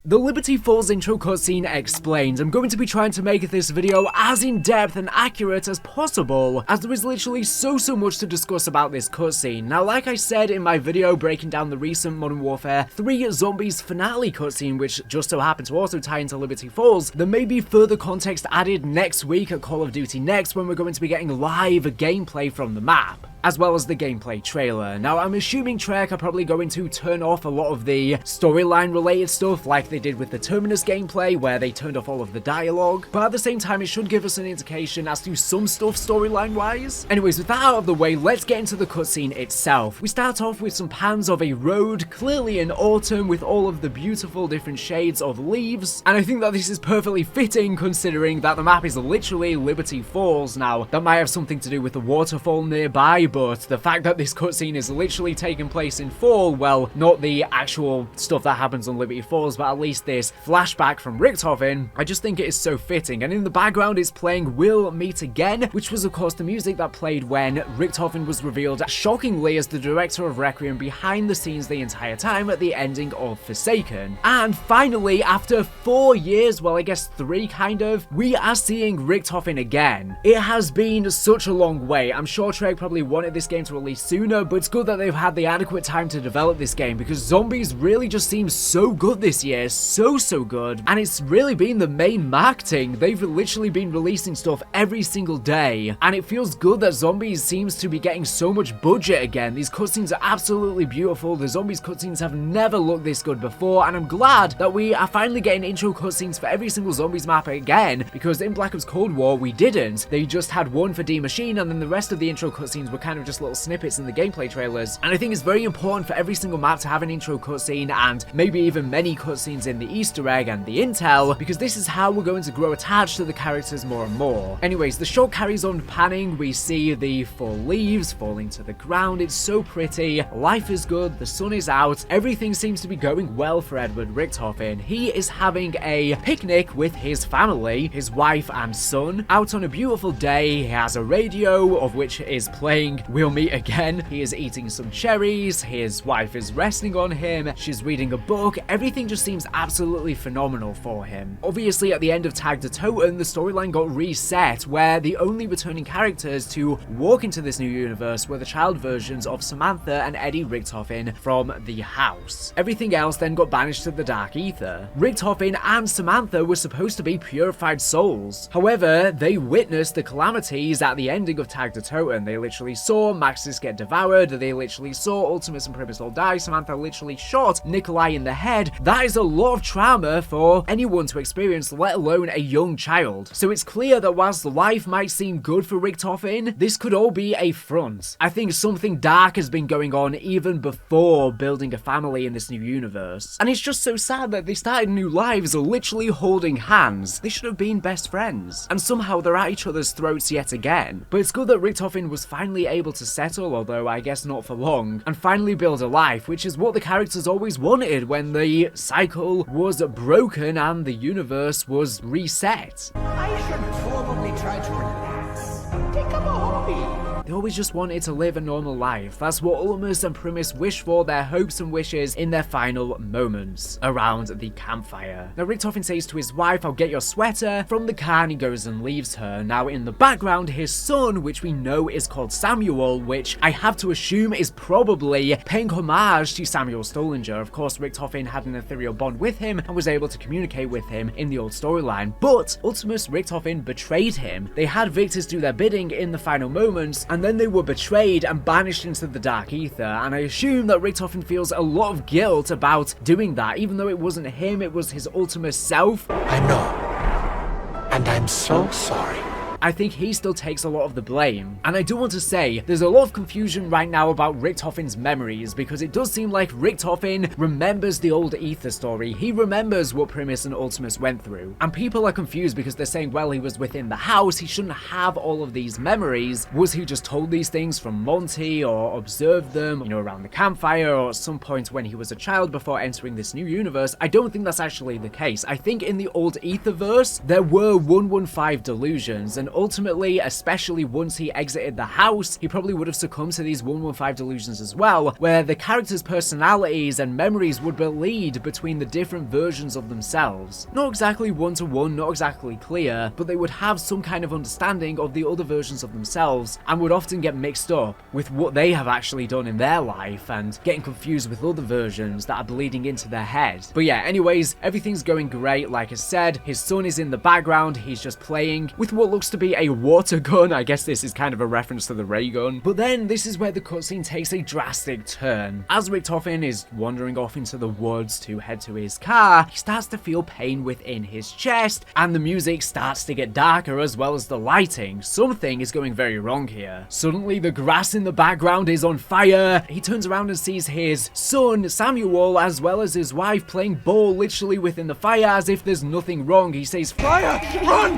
The Liberty Falls intro cutscene explained. I'm going to be trying to make this video as in-depth and accurate as possible, as there is literally so much to discuss about this cutscene. Now, like I said in my video breaking down the recent Modern Warfare 3 Zombies finale cutscene, which just so happened to also tie into Liberty Falls, there may be further context added next week at Call of Duty Next, when we're going to be getting live gameplay from the map, as well as the gameplay trailer. Now, I'm assuming Treyarch are probably going to turn off a lot of the storyline related stuff, like they did with the Terminus gameplay, where they turned off all of the dialogue, but at the same time, it should give us an indication as to some stuff storyline wise. Anyways, with that out of the way, let's get into the cutscene itself. We start off with some pans of a road, clearly in autumn, with all of the beautiful different shades of leaves, and I think that this is perfectly fitting considering that the map is literally Liberty Falls. Now, that might have something to do with the waterfall nearby, but the fact that this cutscene is literally taking place in fall, well, not the actual stuff that happens on Liberty Falls, but at least this flashback from Richtofen, I just think it is so fitting. And in the background is playing We'll Meet Again, which was of course the music that played when Richtofen was revealed shockingly as the director of Requiem behind the scenes the entire time at the ending of Forsaken. And finally, after 4 years, well I guess 3 kind of, we are seeing Richtofen again. It has been such a long wait. I'm sure Treyarch probably wanted this game to release sooner, but it's good that they've had the adequate time to develop this game, because Zombies really just seems so good this year, so good, and it's really been the main marketing. They've literally been releasing stuff every single day, and it feels good that Zombies seems to be getting so much budget again. These cutscenes are absolutely beautiful. The Zombies cutscenes have never looked this good before, and I'm glad that we are finally getting intro cutscenes for every single Zombies map again, because in Black Ops Cold War we didn't. They just had one for D Machine, and then the rest of the intro cutscenes were kind of just little snippets in the gameplay trailers. And I think it's very important for every single map to have an intro cutscene, and maybe even many cutscenes in the Easter egg and the intel, because this is how we're going to grow attached to the characters more and more. Anyways, the shot carries on panning. We see the fall leaves falling to the ground. It's so pretty. Life is good. The sun is out. Everything seems to be going well for Edward Richtofen. He is having a picnic with his family, his wife and son, out on a beautiful day. He has a radio of which is playing We'll Meet Again. He is eating some cherries. His wife is resting on him. She's reading a book. Everything just seems absolutely phenomenal for him. Obviously, at the end of Tag the Totem, the storyline got reset, where the only returning characters to walk into this new universe were the child versions of Samantha and Eddie Richtofen from the house. Everything else then got banished to the dark ether. Richtofen and Samantha were supposed to be purified souls. However, they witnessed the calamities at the ending of Tag the Totem. They literally saw Maxis get devoured. They literally saw Ultimus and Primus all die. Samantha literally shot Nikolai in the head. That is a lot of trauma for anyone to experience, let alone a young child. So it's clear that whilst life might seem good for Richtofen, this could all be a front. I think something dark has been going on even before building a family in this new universe. And it's just so sad that they started new lives literally holding hands. They should have been best friends. And somehow they're at each other's throats yet again. But it's good that Richtofen was finally able to settle, although I guess not for long, and finally build a life, which is what the characters always wanted when the cycle was broken and the universe was reset. I should probably try to relax. Take up a hobby. They always just wanted to live a normal life. That's what Ultimus and Primus wish for, their hopes and wishes in their final moments around the campfire. Now, Richtofen says to his wife, "I'll get your sweater," from the car, and he goes and leaves her. Now, in the background, his son, which we know is called Samuel, which I have to assume is probably paying homage to Samuel Stollinger. Of course, Richtofen had an ethereal bond with him and was able to communicate with him in the old storyline. But Ultimus Richtofen betrayed him. They had Victus do their bidding in the final moments, and then they were betrayed and banished into the dark ether, and I assume that Richtofen feels a lot of guilt about doing that, even though it wasn't him, it was his Ultimus self. I know, and I'm so sorry. I think he still takes a lot of the blame. And I do want to say, there's a lot of confusion right now about Richtofen's memories, because it does seem like Richtofen remembers the old Aether story. He remembers what Primus and Ultimus went through. And people are confused because they're saying, well, he was within the house, he shouldn't have all of these memories. Was he just told these things from Monty, or observed them, you know, around the campfire, or at some point when he was a child before entering this new universe? I don't think that's actually the case. I think in the old Aetherverse, there were 115 delusions, and ultimately, especially once he exited the house, he probably would have succumbed to these 115 delusions as well, where the characters' personalities and memories would bleed between the different versions of themselves. Not exactly one-to-one, not exactly clear, but they would have some kind of understanding of the other versions of themselves and would often get mixed up with what they have actually done in their life and getting confused with other versions that are bleeding into their head. But yeah, anyways, everything's going great. Like I said, his son is in the background. He's just playing with what looks to be a water gun. I guess this is kind of a reference to the ray gun. But then this is where the cutscene takes a drastic turn. As Richtofen is wandering off into the woods to head to his car, he starts to feel pain within his chest, and the music starts to get darker as well as the lighting. Something is going very wrong here. Suddenly, the grass in the background is on fire. He turns around and sees his son, Samuel, as well as his wife playing ball literally within the fire as if there's nothing wrong. He says, "Fire! Run!"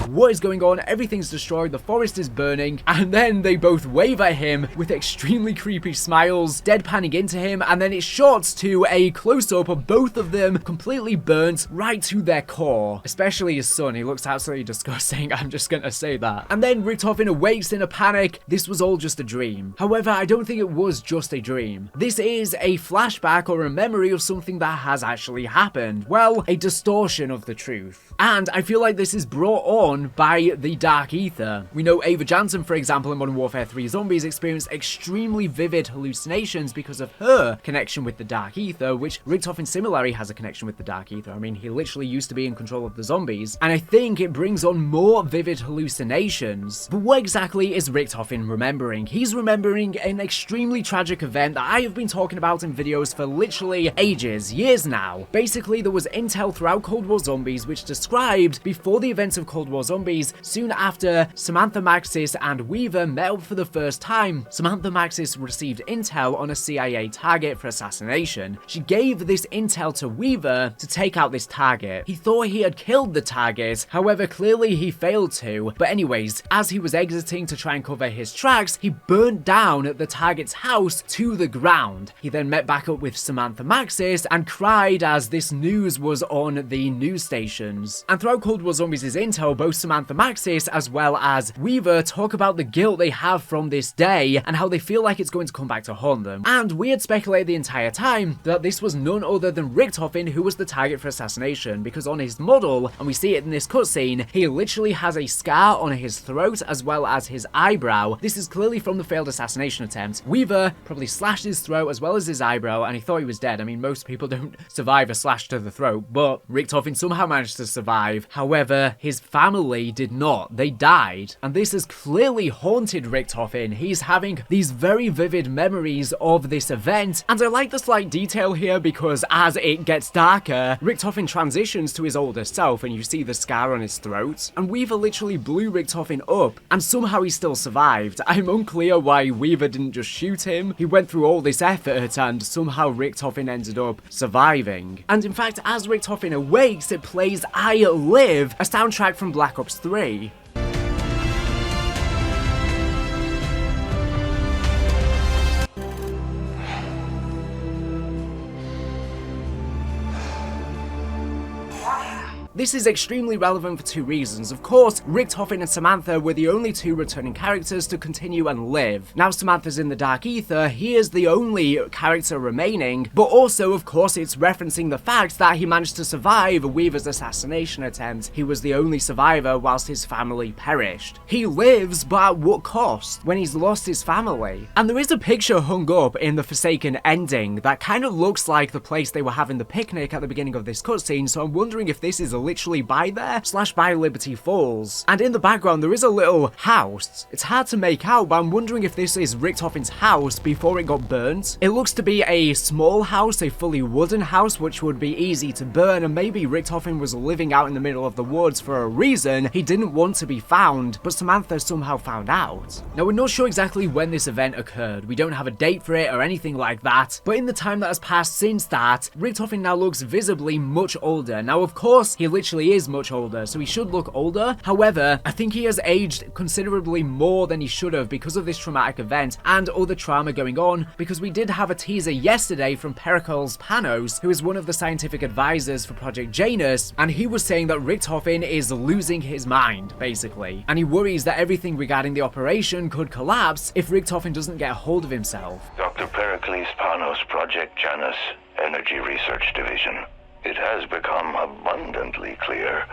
What is going on? Everything's destroyed, the forest is burning, and then they both wave at him with extremely creepy smiles, deadpanning into him, and then it shots to a close-up of both of them completely burnt right to their core. Especially his son, he looks absolutely disgusting, I'm just gonna say that. And then Richtofen awakes in a panic. This was all just a dream. However, I don't think it was just a dream. This is a flashback or a memory of something that has actually happened. Well, a distortion of the truth. And I feel like this is brought on by the dark ether. We know Ava Jansen, for example, in Modern Warfare 3 Zombies experienced extremely vivid hallucinations because of her connection with the dark ether, which Richtofen similarly has a connection with the dark ether. I mean, he literally used to be in control of the zombies, and I think it brings on more vivid hallucinations. But what exactly is Richtofen remembering? He's remembering an extremely tragic event that I have been talking about in videos for literally ages, years now. Basically, there was intel throughout Cold War Zombies which described before the events of Cold War Zombies, soon after Samantha Maxis and Weaver met up for the first time, Samantha Maxis received intel on a CIA target for assassination. She gave this intel to Weaver to take out this target. He thought he had killed the target, however clearly he failed to. But anyways, as he was exiting to try and cover his tracks, he burnt down the target's house to the ground. He then met back up with Samantha Maxis and cried as this news was on the news stations. And throughout Cold War Zombies' intel, both Samantha Maxis as well as Weaver talk about the guilt they have from this day and how they feel like it's going to come back to haunt them. And we had speculated the entire time that this was none other than Richtofen who was the target for assassination, because on his model, and we see it in this cutscene, he literally has a scar on his throat as well as his eyebrow. This is clearly from the failed assassination attempt. Weaver probably slashed his throat as well as his eyebrow, and he thought he was dead. I mean, most people don't survive a slash to the throat, but Richtofen somehow managed to survive. However, his family did not. They died. And this has clearly haunted Richtofen. He's having these very vivid memories of this event. And I like the slight detail here because as it gets darker, Richtofen transitions to his older self and you see the scar on his throat. And Weaver literally blew Richtofen up and somehow he still survived. I'm unclear why Weaver didn't just shoot him. He went through all this effort and somehow Richtofen ended up surviving. And in fact, as Richtofen awakes, it plays I Live, a soundtrack from Black Ops 3. This is extremely relevant for two reasons. Of course, Richtofen and Samantha were the only two returning characters to continue and live. Now Samantha's in the Dark Ether, he is the only character remaining, but also, of course, it's referencing the fact that he managed to survive Weaver's assassination attempt. He was the only survivor whilst his family perished. He lives, but at what cost? When he's lost his family. And there is a picture hung up in the Forsaken ending that kind of looks like the place they were having the picnic at the beginning of this cutscene, so I'm wondering if this is literally by there / by Liberty Falls. And in the background there is a little house. It's hard to make out, but I'm wondering if this is Richtofen's house before it got burnt. It looks to be a small house, a fully wooden house, which would be easy to burn, and maybe Richtofen was living out in the middle of the woods for a reason. He didn't want to be found, but Samantha somehow found out. Now we're not sure exactly when this event occurred. We don't have a date for it or anything like that, but in the time that has passed since that, Richtofen now looks visibly much older. Now of course, he literally is much older, so he should look older. However, I think he has aged considerably more than he should have because of this traumatic event and other trauma going on, because we did have a teaser yesterday from Pericles Panos, who is one of the scientific advisors for Project Janus, and he was saying that Richtofen is losing his mind, basically, and he worries that everything regarding the operation could collapse if Richtofen doesn't get a hold of himself. Dr. Pericles Panos, Project Janus, Energy Research Division. It has become abundantly clear.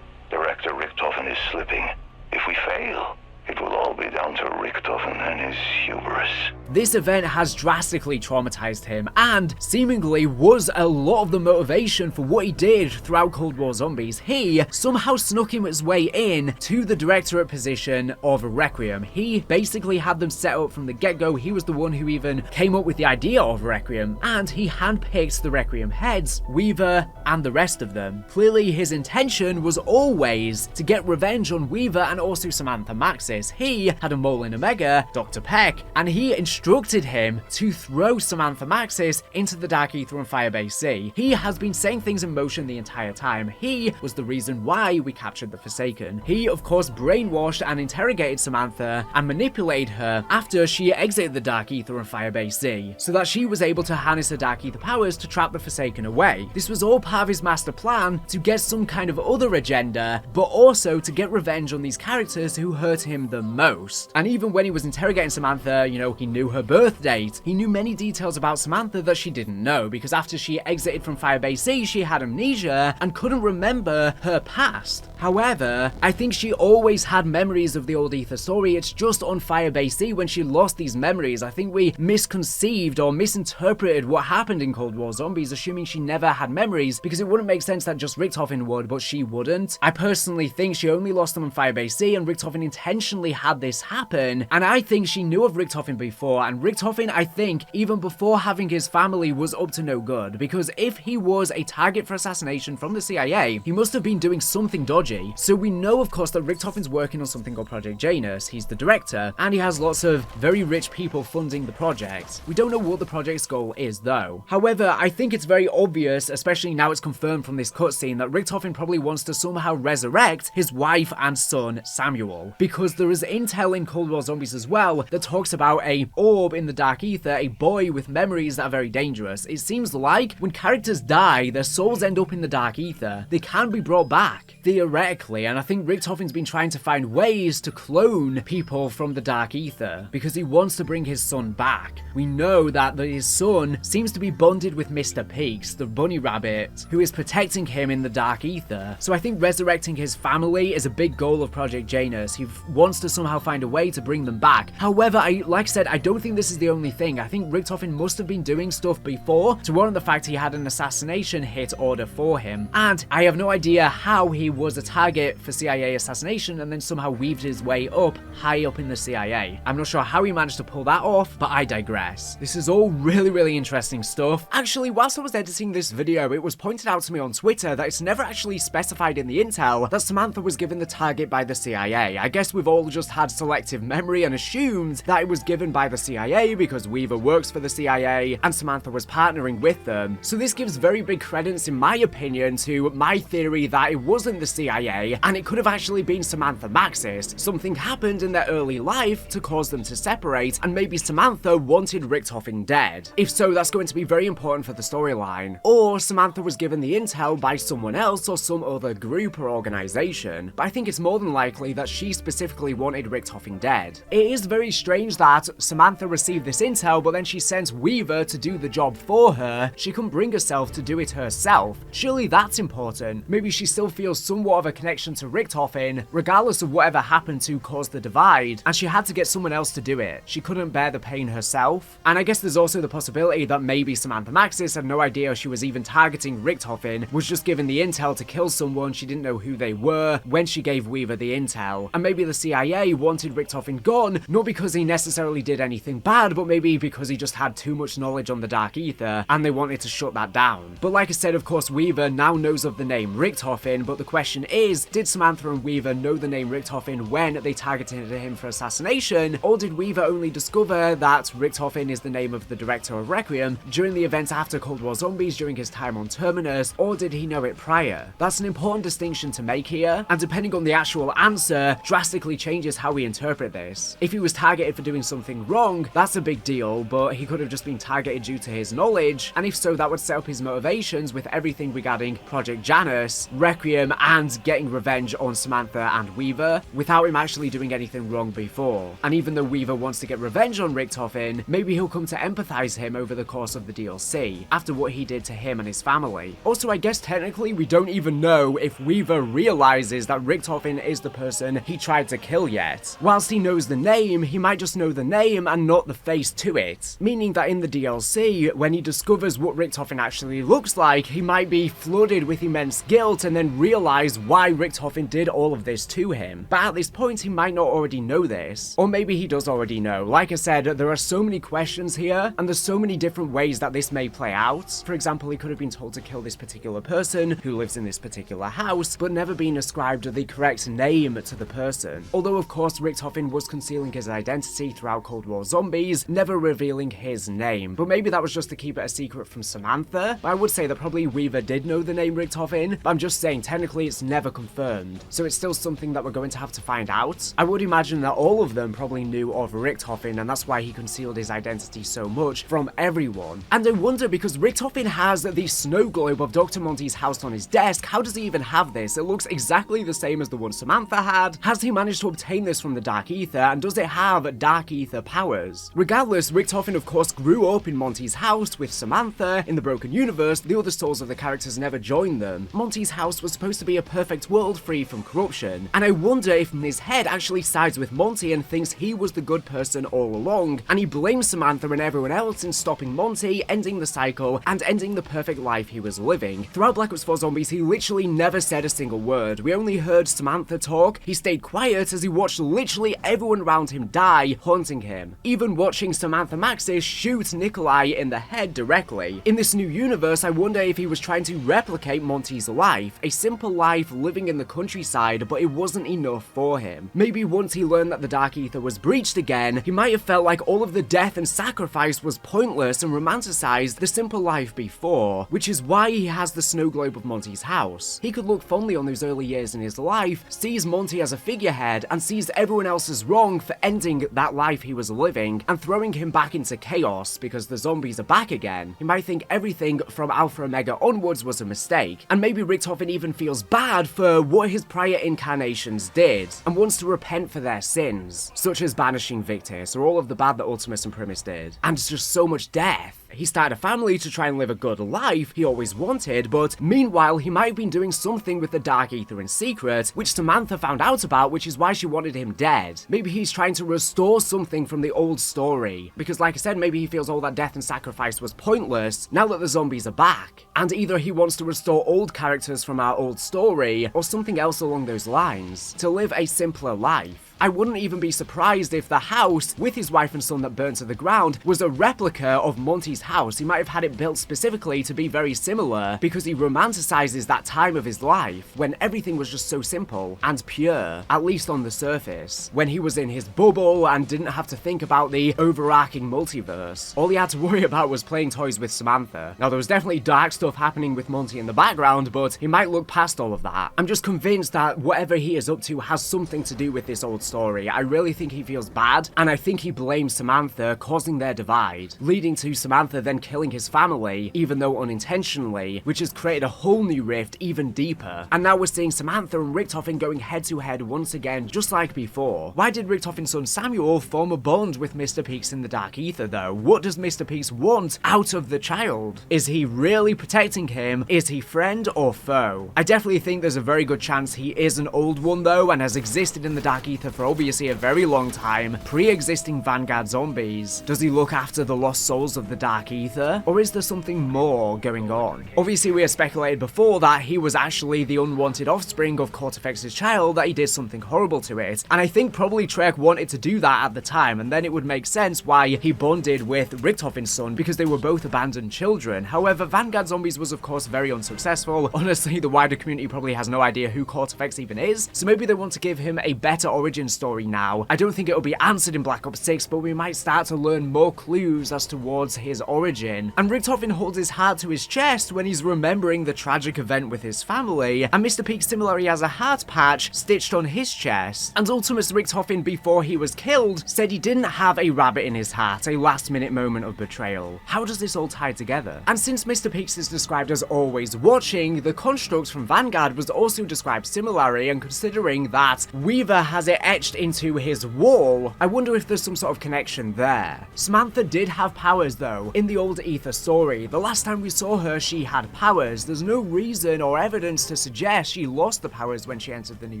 Director Richtofen is slipping. If we fail, it will all be down to Richtofen and his hubris. This event has drastically traumatized him and seemingly was a lot of the motivation for what he did throughout Cold War Zombies. He somehow snuck his way in to the directorate position of Requiem. He basically had them set up from the get-go. He was the one who even came up with the idea of Requiem, and he handpicked the Requiem heads, Weaver and the rest of them. Clearly his intention was always to get revenge on Weaver and also Samantha Maxis. He had a mole in Omega, Dr. Peck, and he instructed him to throw Samantha Maxis into the Dark Aether and Firebase Sea. He has been setting things in motion the entire time. He was the reason why we captured the Forsaken. He, of course, brainwashed and interrogated Samantha and manipulated her after she exited the Dark Aether and Firebase Sea, so that she was able to harness the Dark Aether powers to trap the Forsaken away. This was all part of his master plan to get some kind of other agenda, but also to get revenge on these characters who hurt him the most. And even when he was interrogating Samantha, you know, he knew her birth date. He knew many details about Samantha that she didn't know, because after she exited from Firebase Sea, she had amnesia and couldn't remember her past. However, I think she always had memories of the old Aether story. It's just on Firebase Sea when she lost these memories. I think we misconceived or misinterpreted what happened in Cold War Zombies, assuming she never had memories, because it wouldn't make sense that just Richtofen would, but she wouldn't. I personally think she only lost them on Firebase Sea, and Richtofen intentionally had this happen, and I think she knew of Richtofen before, and Richtofen, I think, even before having his family, was up to no good, because if he was a target for assassination from the CIA, he must have been doing something dodgy. So we know, of course, that Richtofen's working on something called Project Janus. He's the director, and he has lots of very rich people funding the project. We don't know what the project's goal is, though. However, I think it's very obvious, especially now it's confirmed from this cutscene, that Richtofen probably wants to somehow resurrect his wife and son, Samuel, because there is intel in Cold War Zombies as well that talks about a orb in the Dark Aether, a boy with memories that are very dangerous. It seems like when characters die, their souls end up in the Dark Aether. They can be brought back, theoretically, and I think Richtofen's been trying to find ways to clone people from the Dark Aether because he wants to bring his son back. We know that his son seems to be bonded with Mr. Peaks, the bunny rabbit, who is protecting him in the Dark Aether. So I think resurrecting his family is a big goal of Project Janus. He wants to somehow find a way to bring them back. However, like I said, I don't think this is the only thing. I think Richtofen must have been doing stuff before to warrant the fact he had an assassination hit order for him. And I have no idea how he was a target for CIA assassination and then somehow weaved his way up, high up in the CIA. I'm not sure how he managed to pull that off, but I digress. This is all really interesting stuff. Actually, whilst I was editing this video, it was pointed out to me on Twitter that it's never actually specified in the intel that Samantha was given the target by the CIA. I guess we've all just had selective memory and assumed that it was given by the CIA because Weaver works for the CIA and Samantha was partnering with them. So this gives very big credence, in my opinion, to my theory that it wasn't the CIA and it could have actually been Samantha Maxis. Something happened in their early life to cause them to separate, and maybe Samantha wanted Richtofen dead. If so, that's going to be very important for the storyline. Or Samantha was given the intel by someone else or some other group or organization, but I think it's more than likely that she specifically wanted Richtofen dead. It is very strange that Samantha received this intel, but then she sends Weaver to do the job for her. She couldn't bring herself to do it herself. Surely that's important. Maybe she still feels somewhat of a connection to Richtofen, regardless of whatever happened to cause the divide, and she had to get someone else to do it. She couldn't bear the pain herself. And I guess there's also the possibility that maybe Samantha Maxis had no idea she was even targeting Richtofen, was just given the intel to kill someone, she didn't know who they were when she gave Weaver the intel. And maybe the CIA CIA wanted Richtofen gone, not because he necessarily did anything bad, but maybe because he just had too much knowledge on the dark ether, and they wanted to shut that down. But like I said, of course, Weaver now knows of the name Richtofen, but the question is, did Samantha and Weaver know the name Richtofen when they targeted him for assassination, or did Weaver only discover that Richtofen is the name of the director of Requiem during the events after Cold War Zombies during his time on Terminus, or did he know it prior? That's an important distinction to make here, and depending on the actual answer, drastically changes how we interpret this. If he was targeted for doing something wrong, that's a big deal, but he could have just been targeted due to his knowledge, and if so, that would set up his motivations with everything regarding Project Janus, Requiem, and getting revenge on Samantha and Weaver, without him actually doing anything wrong before. And even though Weaver wants to get revenge on Richtofen, maybe he'll come to empathize him over the course of the DLC, after what he did to him and his family. Also, I guess technically we don't even know if Weaver realizes that Richtofen is the person he tried to kill yet. Whilst he knows the name, he might just know the name and not the face to it, meaning that in the DLC, when he discovers what Richtofen actually looks like, he might be flooded with immense guilt and then realize why Richtofen did all of this to him. But at this point, he might not already know this. Or maybe he does already know. Like I said, there are so many questions here, and there's so many different ways that this may play out. For example, he could have been told to kill this particular person who lives in this particular house, but never been ascribed the correct name to the person. Although, of course, Richtofen was concealing his identity throughout Cold War Zombies, never revealing his name. But maybe that was just to keep it a secret from Samantha. But I would say that probably Weaver did know the name Richtofen, but I'm just saying, technically it's never confirmed. So it's still something that we're going to have to find out. I would imagine that all of them probably knew of Richtofen, and that's why he concealed his identity so much from everyone. And I wonder, because Richtofen has the snow globe of Dr. Monty's house on his desk, how does he even have this? It looks exactly the same as the one Samantha had. Has he managed to obtain this from the dark ether, and does it have dark ether powers? Regardless, Richtofen of course grew up in Monty's house with Samantha. In the Broken Universe, the other souls of the characters never joined them. Monty's house was supposed to be a perfect world free from corruption, and I wonder if in his head actually sides with Monty and thinks he was the good person all along, and he blames Samantha and everyone else in stopping Monty, ending the cycle, and ending the perfect life he was living. Throughout Black Ops 4 Zombies, he literally never said a single word. We only heard Samantha talk. He stayed quiet as he watched literally everyone around him die, haunting him. Even watching Samantha Maxis shoot Nikolai in the head directly. In this new universe, I wonder if he was trying to replicate Monty's life, a simple life living in the countryside, but it wasn't enough for him. Maybe once he learned that the dark ether was breached again, he might have felt like all of the death and sacrifice was pointless and romanticized the simple life before, which is why he has the snow globe of Monty's house. He could look fondly on those early years in his life, sees Monty as a figurehead, and sees everyone else as wrong for ending that life he was living and throwing him back into chaos because the zombies are back again. He might think everything from Alpha Omega onwards was a mistake, and maybe Richtofen even feels bad for what his prior incarnations did, and wants to repent for their sins, such as banishing Victus, or all of the bad that Ultimus and Primus did, and just so much death. He started a family to try and live a good life he always wanted, but meanwhile he might have been doing something with the dark ether in secret, which Samantha found out about, which is why she wanted him dead. Maybe he's trying to restore something from the old story, because like I said, maybe he feels all that death and sacrifice was pointless now that the zombies are back, and either he wants to restore old characters from our old story, or something else along those lines, to live a simpler life. I wouldn't even be surprised if the house with his wife and son that burned to the ground was a replica of Monty's house. He might have had it built specifically to be very similar because he romanticizes that time of his life when everything was just so simple and pure, at least on the surface, when he was in his bubble and didn't have to think about the overarching multiverse. All he had to worry about was playing toys with Samantha. Now there was definitely dark stuff happening with Monty in the background, but he might look past all of that. I'm just convinced that whatever he is up to has something to do with this old story. I really think he feels bad, and I think he blames Samantha, causing their divide, leading to Samantha then killing his family, even though unintentionally, which has created a whole new rift even deeper. And now we're seeing Samantha and Richtofen going head to head once again, just like before. Why did Richtofen's son Samuel form a bond with Mr. Peaks in the Dark Ether though? What does Mr. Peaks want out of the child? Is he really protecting him? Is he friend or foe? I definitely think there's a very good chance he is an old one though, and has existed in the Dark Ether for obviously a very long time, pre-existing Vanguard zombies? Does he look after the lost souls of the dark aether? Or is there something more going on? Obviously, we have speculated before that he was actually the unwanted offspring of Cortifex's child, that he did something horrible to it, and I think probably Trek wanted to do that at the time, and then it would make sense why he bonded with Richtofen's son, because they were both abandoned children. However, Vanguard Zombies was of course very unsuccessful. Honestly, the wider community probably has no idea who Cortifex even is, so maybe they want to give him a better origin story now. I don't think it'll be answered in Black Ops 6, but we might start to learn more clues as towards his origin. And Richtofen holds his heart to his chest when he's remembering the tragic event with his family, and Mr. Peak similarly has a heart patch stitched on his chest. And Ultimus Richtofen, before he was killed, said he didn't have a rabbit in his heart, a last minute moment of betrayal. How does this all tie together? And since Mr. Peaks is described as always watching, the construct from Vanguard was also described similarly, and considering that Weaver has it etched into his wall, I wonder if there's some sort of connection there. Samantha did have powers though. In the old Aether story, the last time we saw her, she had powers. There's no reason or evidence to suggest she lost the powers when she entered the new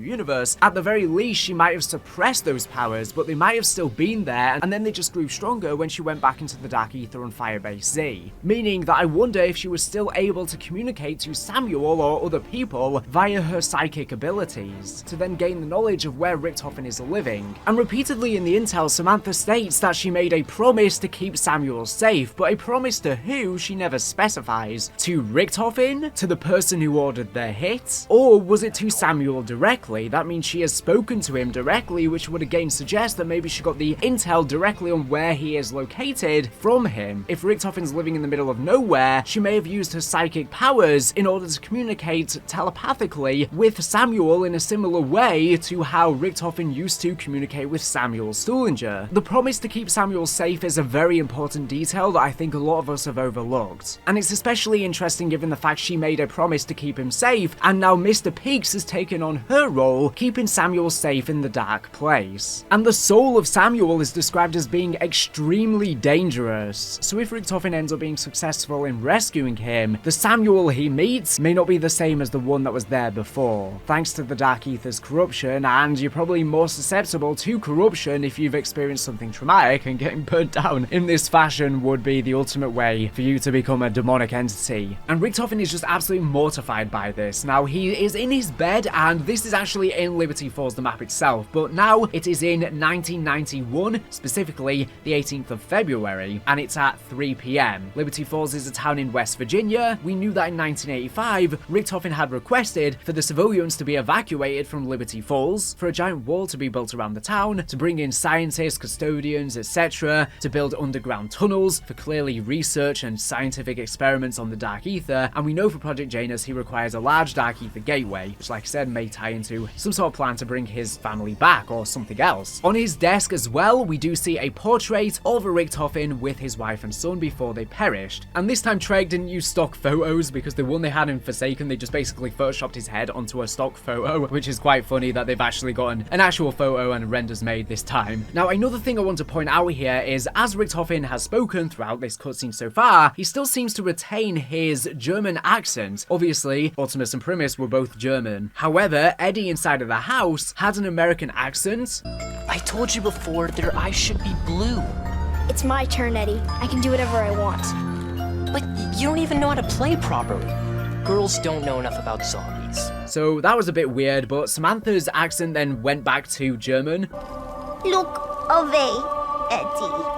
universe. At the very least, she might have suppressed those powers, but they might have still been there, and then they just grew stronger when she went back into the Dark Aether on Firebase Z. Meaning that I wonder if she was still able to communicate to Samuel or other people via her psychic abilities, to then gain the knowledge of where Richtofen is living. And repeatedly in the intel, Samantha states that she made a promise to keep Samuel safe, but a promise to who she never specifies. To Richtofen? To the person who ordered the hit? Or was it to Samuel directly? That means she has spoken to him directly, which would again suggest that maybe she got the intel directly on where he is located from him. If Richtofen's living in the middle of nowhere, she may have used her psychic powers in order to communicate telepathically with Samuel in a similar way to how Richtofen used to communicate with Samuel Stullinger. The promise to keep Samuel safe is a very important detail that I think a lot of us have overlooked. And it's especially interesting given the fact she made a promise to keep him safe, and now Mr. Peaks has taken on her role, keeping Samuel safe in the dark place. And the soul of Samuel is described as being extremely dangerous. So if Richtofen ends up being successful in rescuing him, the Samuel he meets may not be the same as the one that was there before. Thanks to the Dark Aether's corruption, and you're probably more susceptible to corruption if you've experienced something traumatic, and getting burnt down in this fashion would be the ultimate way for you to become a demonic entity. And Richtofen is just absolutely mortified by this. Now, he is in his bed, and this is actually in Liberty Falls, the map itself, but now it is in 1991, specifically the 18th of February, and it's at 3 p.m. Liberty Falls is a town in West Virginia. We knew that in 1985, Richtofen had requested for the civilians to be evacuated from Liberty Falls, for a giant wall to be built around the town, to bring in scientists, custodians, etc., to build underground tunnels for clearly research and scientific experiments on the Dark Aether, and we know for Project Janus he requires a large Dark Aether gateway, which like I said may tie into some sort of plan to bring his family back or something else. On his desk as well, we do see a portrait of Richtofen with his wife and son before they perished, and this time Trek didn't use stock photos, because the one they had in Forsaken, they just basically photoshopped his head onto a stock photo, which is quite funny that they've actually gotten an actual photo and renders made this time. Now, another thing I want to point out here is, as Richtofen has spoken throughout this cutscene so far, he still seems to retain his German accent. Obviously, Ultimus and Primus were both German. However, Eddie inside of the house had an American accent. I told you before, their eyes should be blue. It's my turn, Eddie. I can do whatever I want. But you don't even know how to play properly. Girls don't know enough about zombies. So that was a bit weird, but Samantha's accent then went back to German. Look away, Eddie.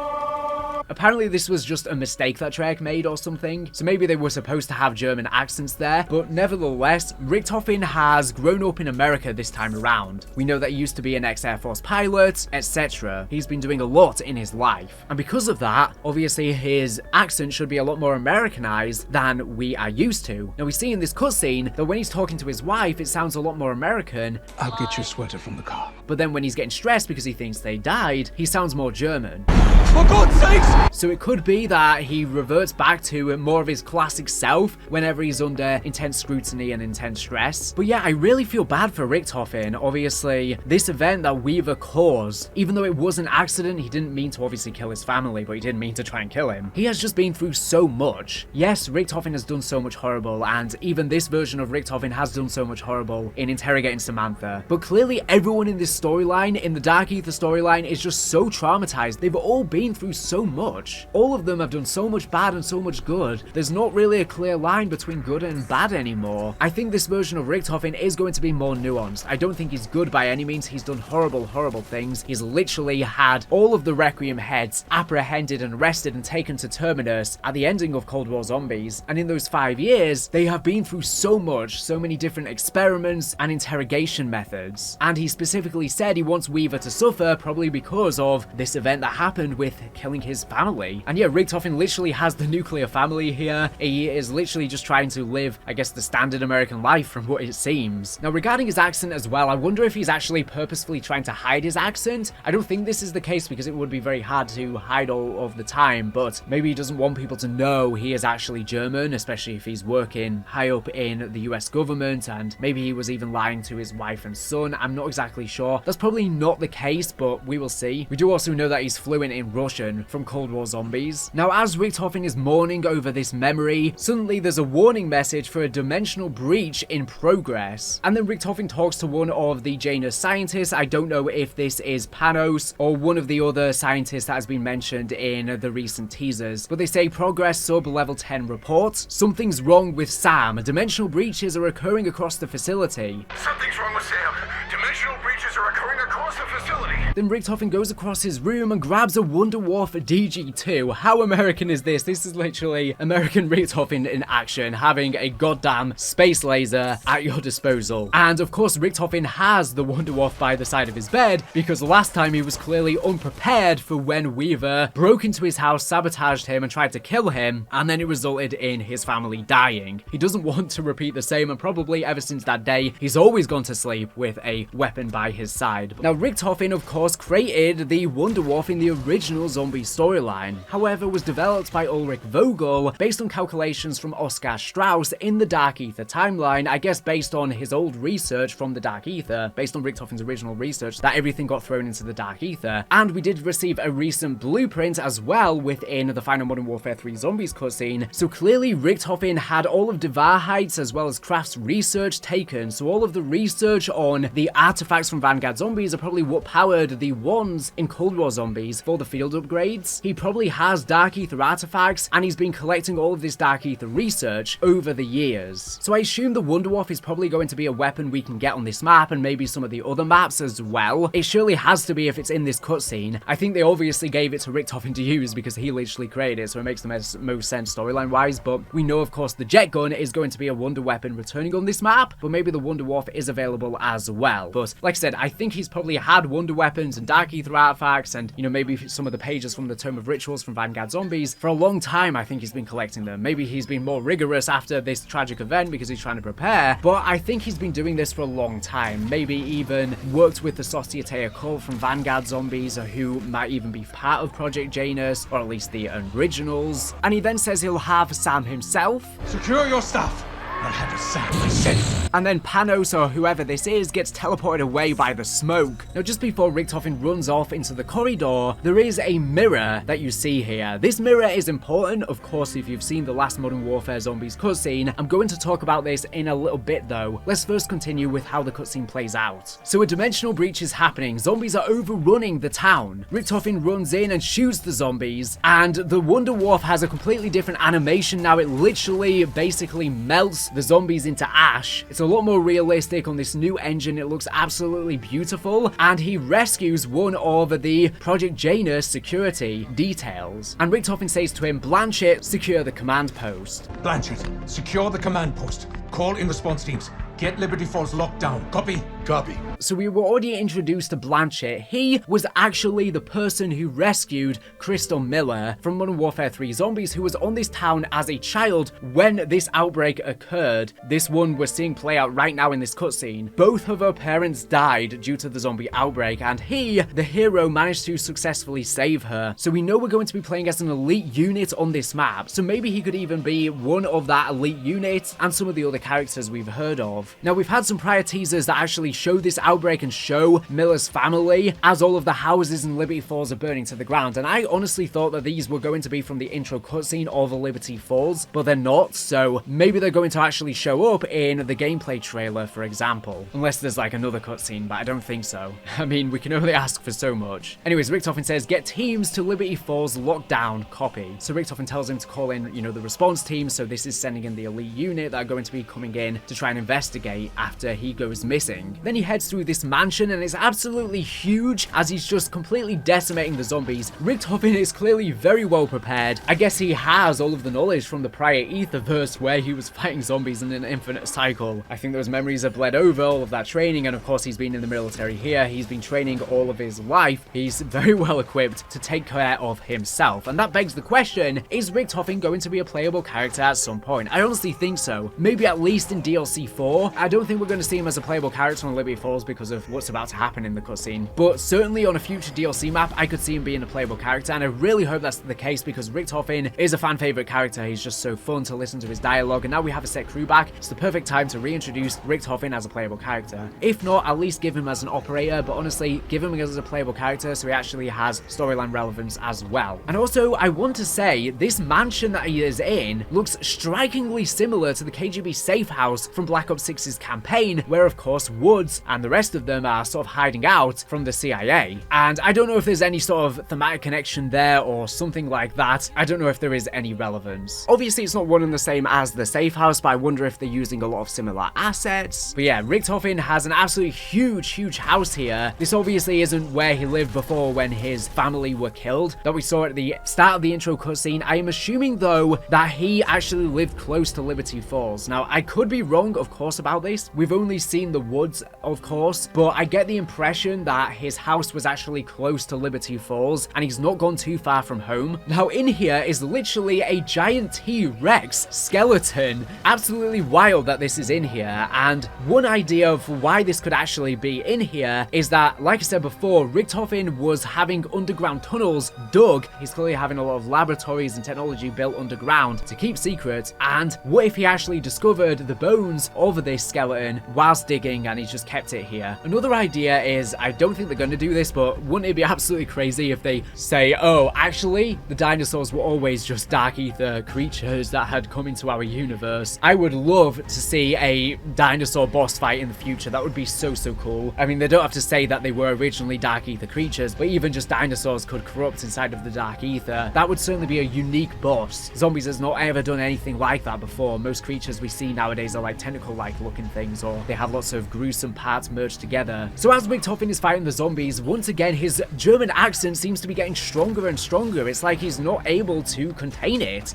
Apparently this was just a mistake that Trek made or something, so maybe they were supposed to have German accents there, but nevertheless, Richtofen has grown up in America this time around. We know that he used to be an ex-Air Force pilot, etc. He's been doing a lot in his life, and because of that, obviously his accent should be a lot more Americanized than we are used to. Now we see in this cutscene that when he's talking to his wife, it sounds a lot more American. I'll get your sweater from the car. But then when he's getting stressed because he thinks they died, he sounds more German. For God's sakes! So it could be that he reverts back to more of his classic self whenever he's under intense scrutiny and intense stress. But yeah, I really feel bad for Richtofen. Obviously, this event that Weaver caused, even though it was an accident, he didn't mean to obviously kill his family, but he didn't mean to try and kill him. He has just been through so much. Yes, Richtofen has done so much horrible, and even this version of Richtofen has done so much horrible in interrogating Samantha. But clearly everyone in this storyline, in the Dark Aether storyline, is just so traumatized. They've all been through so much. All of them have done so much bad and so much good. There's not really a clear line between good and bad anymore. I think this version of Richtofen is going to be more nuanced. I don't think he's good by any means. He's done horrible, horrible things. He's literally had all of the Requiem heads apprehended and arrested and taken to Terminus at the ending of Cold War Zombies. And in those 5 years, they have been through so much, so many different experiments and interrogation methods. And he specifically said he wants Weaver to suffer, probably because of this event that happened with killing his family. And yeah, Richtofen literally has the nuclear family here. He is literally just trying to live, I guess, the standard American life from what it seems. Now, regarding his accent as well, I wonder if he's actually purposefully trying to hide his accent. I don't think this is the case because it would be very hard to hide all of the time, but maybe he doesn't want people to know he is actually German, especially if he's working high up in the US government, and maybe he was even lying to his wife and son. I'm not exactly sure. That's probably not the case, but we will see. We do also know that he's fluent in Russian from Cold War Zombies. Now, as Richtofen is mourning over this memory, suddenly there's a warning message for a dimensional breach in progress. And then Richtofen talks to one of the Janus scientists. I don't know if this is Panos or one of the other scientists that has been mentioned in the recent teasers, but they say progress sub level 10 reports. Something's wrong with Sam. Dimensional breaches are occurring across the facility. Something's wrong with Sam. Dimensional breaches are occurring across the facility. Then Richtofen goes across his room and grabs a Wonder Wharf DG2. How American is this? This is literally American Richtofen in action, having a goddamn space laser at your disposal. And of course, Richtofen has the Wonder Wharf by the side of his bed, because last time he was clearly unprepared for when Weaver broke into his house, sabotaged him, and tried to kill him, and then it resulted in his family dying. He doesn't want to repeat the same, and probably ever since that day, he's always gone to sleep with a weapon by his side. Now, Richtofen, of course, created the Wonder Wharf in the original zombie storyline. However, was developed by Ulrich Vogel based on calculations from Oskar Strauss in the Dark Aether timeline, I guess based on his old research from the Dark Aether, based on Richtofen's original research, that everything got thrown into the Dark Aether. And we did receive a recent blueprint as well within the final Modern Warfare 3 Zombies cutscene, so clearly Richtofen had all of Devarheit's as well as Kraft's research taken, so all of the research on the artifacts from Vanguard Zombies are probably what powered the ones in Cold War Zombies for the field upgrades. He probably has Dark Aether artifacts, and he's been collecting all of this Dark Aether research over the years. So I assume the Wonder Wharf is probably going to be a weapon we can get on this map, and maybe some of the other maps as well. It surely has to be if it's in this cutscene. I think they obviously gave it to Richtofen to use because he literally created it, so it makes the most sense storyline wise, but we know of course the jet gun is going to be a wonder weapon returning on this map, but maybe the Wonder Wharf is available as well. But like I said, I think he's probably had wonder weapons and Dark Aether artifacts and, you know, maybe some of the pages from the Tome of Rituals from Vanguard Zombies for a long time. I think he's been collecting them. Maybe he's been more rigorous after this tragic event because he's trying to prepare, but I think he's been doing this for a long time. Maybe even worked with the Societe Occult from Vanguard Zombies, who might even be part of Project Janus, or at least the originals. And he then says he'll have Sam himself. Secure your stuff. I'll have a Sam myself. And then Panos, or whoever this is, gets teleported away by the smoke. Now, just before Richtofen runs off into the corridor, there is a mirror that you see here. This mirror is important, of course, if you've seen the last Modern Warfare Zombies cutscene. I'm going to talk about this in a little bit, though. Let's first continue with how the cutscene plays out. So a dimensional breach is happening. Zombies are overrunning the town. Richtofen runs in and shoots the zombies, and the Wonder Wharf has a completely different animation now. It literally basically melts the zombies into ash. It's a lot more realistic on this new engine. It looks absolutely beautiful, and he rescues one of the Project Janus security details. And Richtofen says to him, Blanchett, secure the command post. Blanchett, secure the command post. Call in response teams. Get Liberty Falls locked down. Copy? Copy. So we were already introduced to Blanchett. He was actually the person who rescued Crystal Miller from Modern Warfare 3 zombies, who was on this town as a child when this outbreak occurred. This one we're seeing play out right now in this cutscene. Both of her parents died due to the zombie outbreak, and he, the hero, managed to successfully save her. So we know we're going to be playing as an elite unit on this map, so maybe he could even be one of that elite unit and some of the other characters we've heard of. Now, we've had some prior teasers that actually show this outbreak and show Miller's family as all of the houses in Liberty Falls are burning to the ground, and I honestly thought that these were going to be from the intro cutscene of Liberty Falls, but they're not, so maybe they're going to actually show up in the gameplay trailer, for example. Unless there's like another cutscene, but I don't think so. I mean, we can only ask for so much. Anyways, Richtofen says, get teams to Liberty Falls lockdown, copy. So Richtofen tells him to call in, you know, the response team, so this is sending in the elite unit that are going to be coming in to try and investigate after he goes missing. Then he heads through this mansion, and it's absolutely huge as he's just completely decimating the zombies. Richtofen is clearly very well prepared. I guess he has all of the knowledge from the prior Aetherverse where he was fighting zombies in an infinite cycle. I think those memories have bled over all of that training, and of course he's been in the military here. He's been training all of his life. He's very well equipped to take care of himself, and that begs the question, is Richtofen going to be a playable character at some point? I honestly think so. Maybe at least in DLC 4. I don't think we're going to see him as a playable character on Liberty Falls because of what's about to happen in the cutscene, but certainly on a future DLC map, I could see him being a playable character, and I really hope that's the case because Richtofen is a fan favorite character. He's just so fun to listen to his dialogue, and now we have a set crew back. It's the perfect time to reintroduce Richtofen as a playable character. If not, at least give him as an operator, but honestly, give him as a playable character so he actually has storyline relevance as well. And also, I want to say, this mansion that he is in looks strikingly similar to the KGB safe house from Black Ops 6's campaign, where of course Woods and the rest of them are sort of hiding out from the CIA. And I don't know if there's any sort of thematic connection there or something like that. I don't know if there is any relevance. Obviously, it's not one and the same as the safe house, but I wonder if they're using a lot of similar assets. But yeah, Richtofen has an absolutely huge house here. This obviously isn't where he lived before when his family were killed that we saw at the start of the intro cutscene. I am assuming though that he actually lived close to Liberty Falls. Now, I could be wrong, of course, about this. We've only seen the woods, of course, but I get the impression that his house was actually close to Liberty Falls and he's not gone too far from home. Now, in here is literally a giant T-Rex skeleton. Absolutely wild that this is in here, and one idea of why this could actually be in here is that, like I said before, Richtofen was having underground tunnels dug. He's clearly having a lot of laboratories and technology built underground to keep secret, and what if he actually discovered the bones of this skeleton whilst digging and he's just kept it here? Another idea is, I don't think they're going to do this, but wouldn't it be absolutely crazy if they say, oh, actually, the dinosaurs were always just dark ether creatures that had come into our universe? I would love to see a dinosaur boss fight in the future. That would be so cool. I mean, they don't have to say that they were originally dark ether creatures, but even just dinosaurs could corrupt inside of the dark ether. That would certainly be a unique boss. Zombies has not ever done anything like that before. Most creatures we see nowadays are like tentacle-like looking things, or they have lots of gruesome parts merged together. So as Richtofen is fighting the zombies, once again, his German accent seems to be getting stronger and stronger. It's like he's not able to contain it.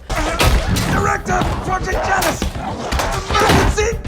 Director, Project Janus! Emergency!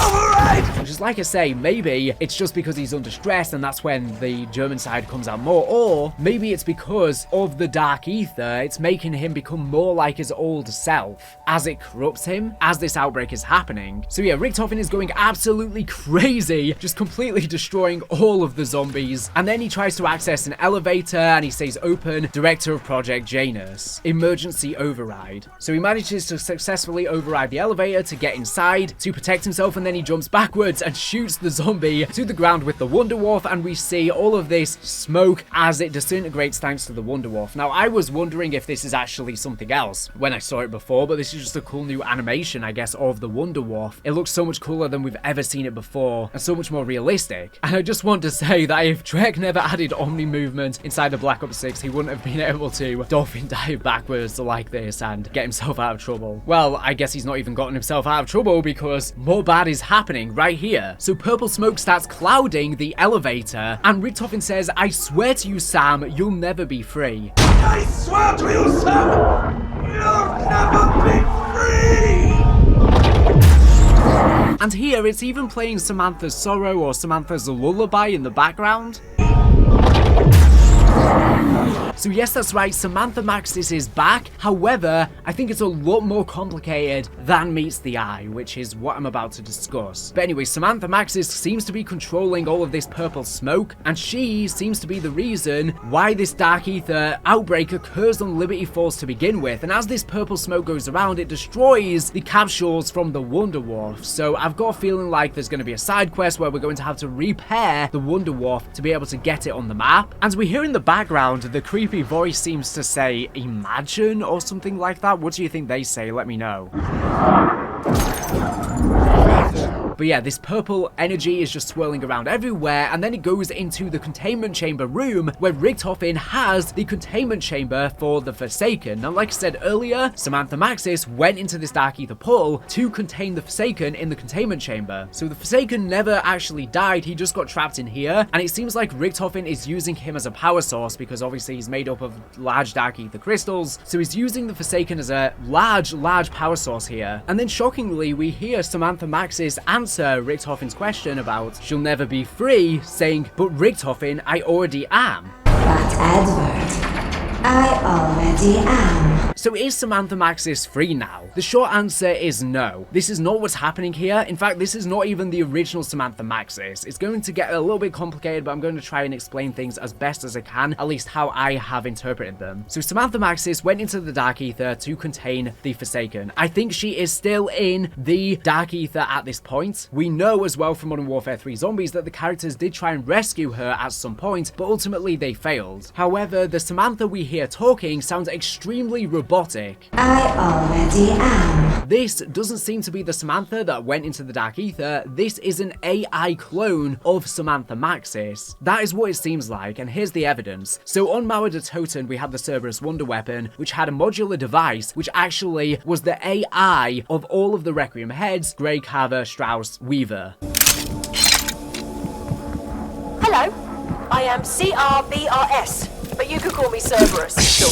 Override! Which is, like I say, maybe it's just because he's under stress and that's when the German side comes out more, or maybe it's because of the dark ether. It's making him become more like his old self as it corrupts him as this outbreak is happening. So yeah, Richtofen is going absolutely crazy, just completely destroying all of the zombies, and then he tries to access an elevator and he says, open, Director of Project Janus, emergency override. So he manages to successfully override the elevator to get inside to protect himself, and then he jumps backwards and shoots the zombie to the ground with the Wonder Wharf, and we see all of this smoke as it disintegrates thanks to the Wonder Wharf. Now, I was wondering if this is actually something else when I saw it before, but this is just a cool new animation, I guess, of the Wonder Wharf. It looks so much cooler than we've ever seen it before, and so much more realistic. And I just want to say that if Drek never added Omni movement inside of Black Ops 6, he wouldn't have been able to dolphin dive backwards like this and get himself out of trouble. Well, I guess he's not even gotten himself out of trouble because more bad is happening right here. So purple smoke starts clouding the elevator, and Richtofen says, I swear to you, Sam, you'll never be free. I swear to you, Sam, you'll never be free! and here it's even playing Samantha's sorrow or Samantha's lullaby in the background. So yes, that's right, Samantha Maxis is back. However, I think it's a lot more complicated than meets the eye, which is what I'm about to discuss. But anyway, Samantha Maxis seems to be controlling all of this purple smoke, and she seems to be the reason why this dark ether outbreak occurs on Liberty Falls to begin with. And as this purple smoke goes around, it destroys the capsules from the Wonder Wharf. So I've got a feeling like there's going to be a side quest where we're going to have to repair the Wonder Wharf to be able to get it on the map. And we hear in the background, the creepy voice seems to say imagine or something like that. What do you think they say? Let me know. But yeah, this purple energy is just swirling around everywhere, and then it goes into the containment chamber room where Richtofen has the containment chamber for the Forsaken. Now, like I said earlier, Samantha Maxis went into this dark ether portal to contain the Forsaken in the containment chamber. So the Forsaken never actually died, he just got trapped in here, and it seems like Richtofen is using him as a power source because obviously he's made up of large dark ether crystals. So he's using the Forsaken as a large power source here. And then shockingly, we hear Samantha Maxis answer Richtofen's question about she'll never be free, saying, "But Richtofen, I already am." But Edward, I already am. So is Samantha Maxis free now? The short answer is no. This is not what's happening here. In fact, this is not even the original Samantha Maxis. It's going to get a little bit complicated, but I'm going to try and explain things as best as I can, at least how I have interpreted them. So Samantha Maxis went into the Dark Ether to contain the Forsaken. I think she is still in the Dark Ether at this point. We know as well from Modern Warfare 3 Zombies that the characters did try and rescue her at some point, but ultimately they failed. However, the Samantha we hear talking sounds extremely robotic. I already am. This doesn't seem to be the Samantha that went into the Dark Ether. This is an AI clone of Samantha Maxis. That is what it seems like, and here's the evidence. So on Toten, we had the Cerberus Wonder Weapon, which had a modular device, which actually was the AI of all of the Requiem heads: Grey, Carver, Strauss, Weaver. Hello, I am CRBRS, but you could call me Cerberus, sure.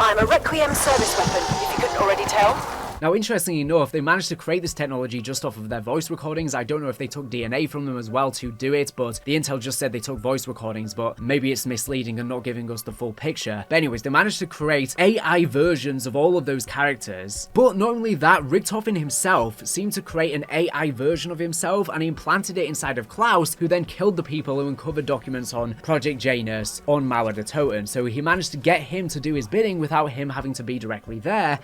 I'm a Requiem service weapon, if you couldn't already tell. Now, interestingly enough, they managed to create this technology just off of their voice recordings. I don't know if they took DNA from them as well to do it, but the intel just said they took voice recordings, but maybe it's misleading and not giving us the full picture. But anyways, they managed to create AI versions of all of those characters. But not only that, Richtofen himself seemed to create an AI version of himself, and he implanted it inside of Klaus, who then killed the people who uncovered documents on Project Janus on Toten. So he managed to get him to do his bidding without him having to be directly there.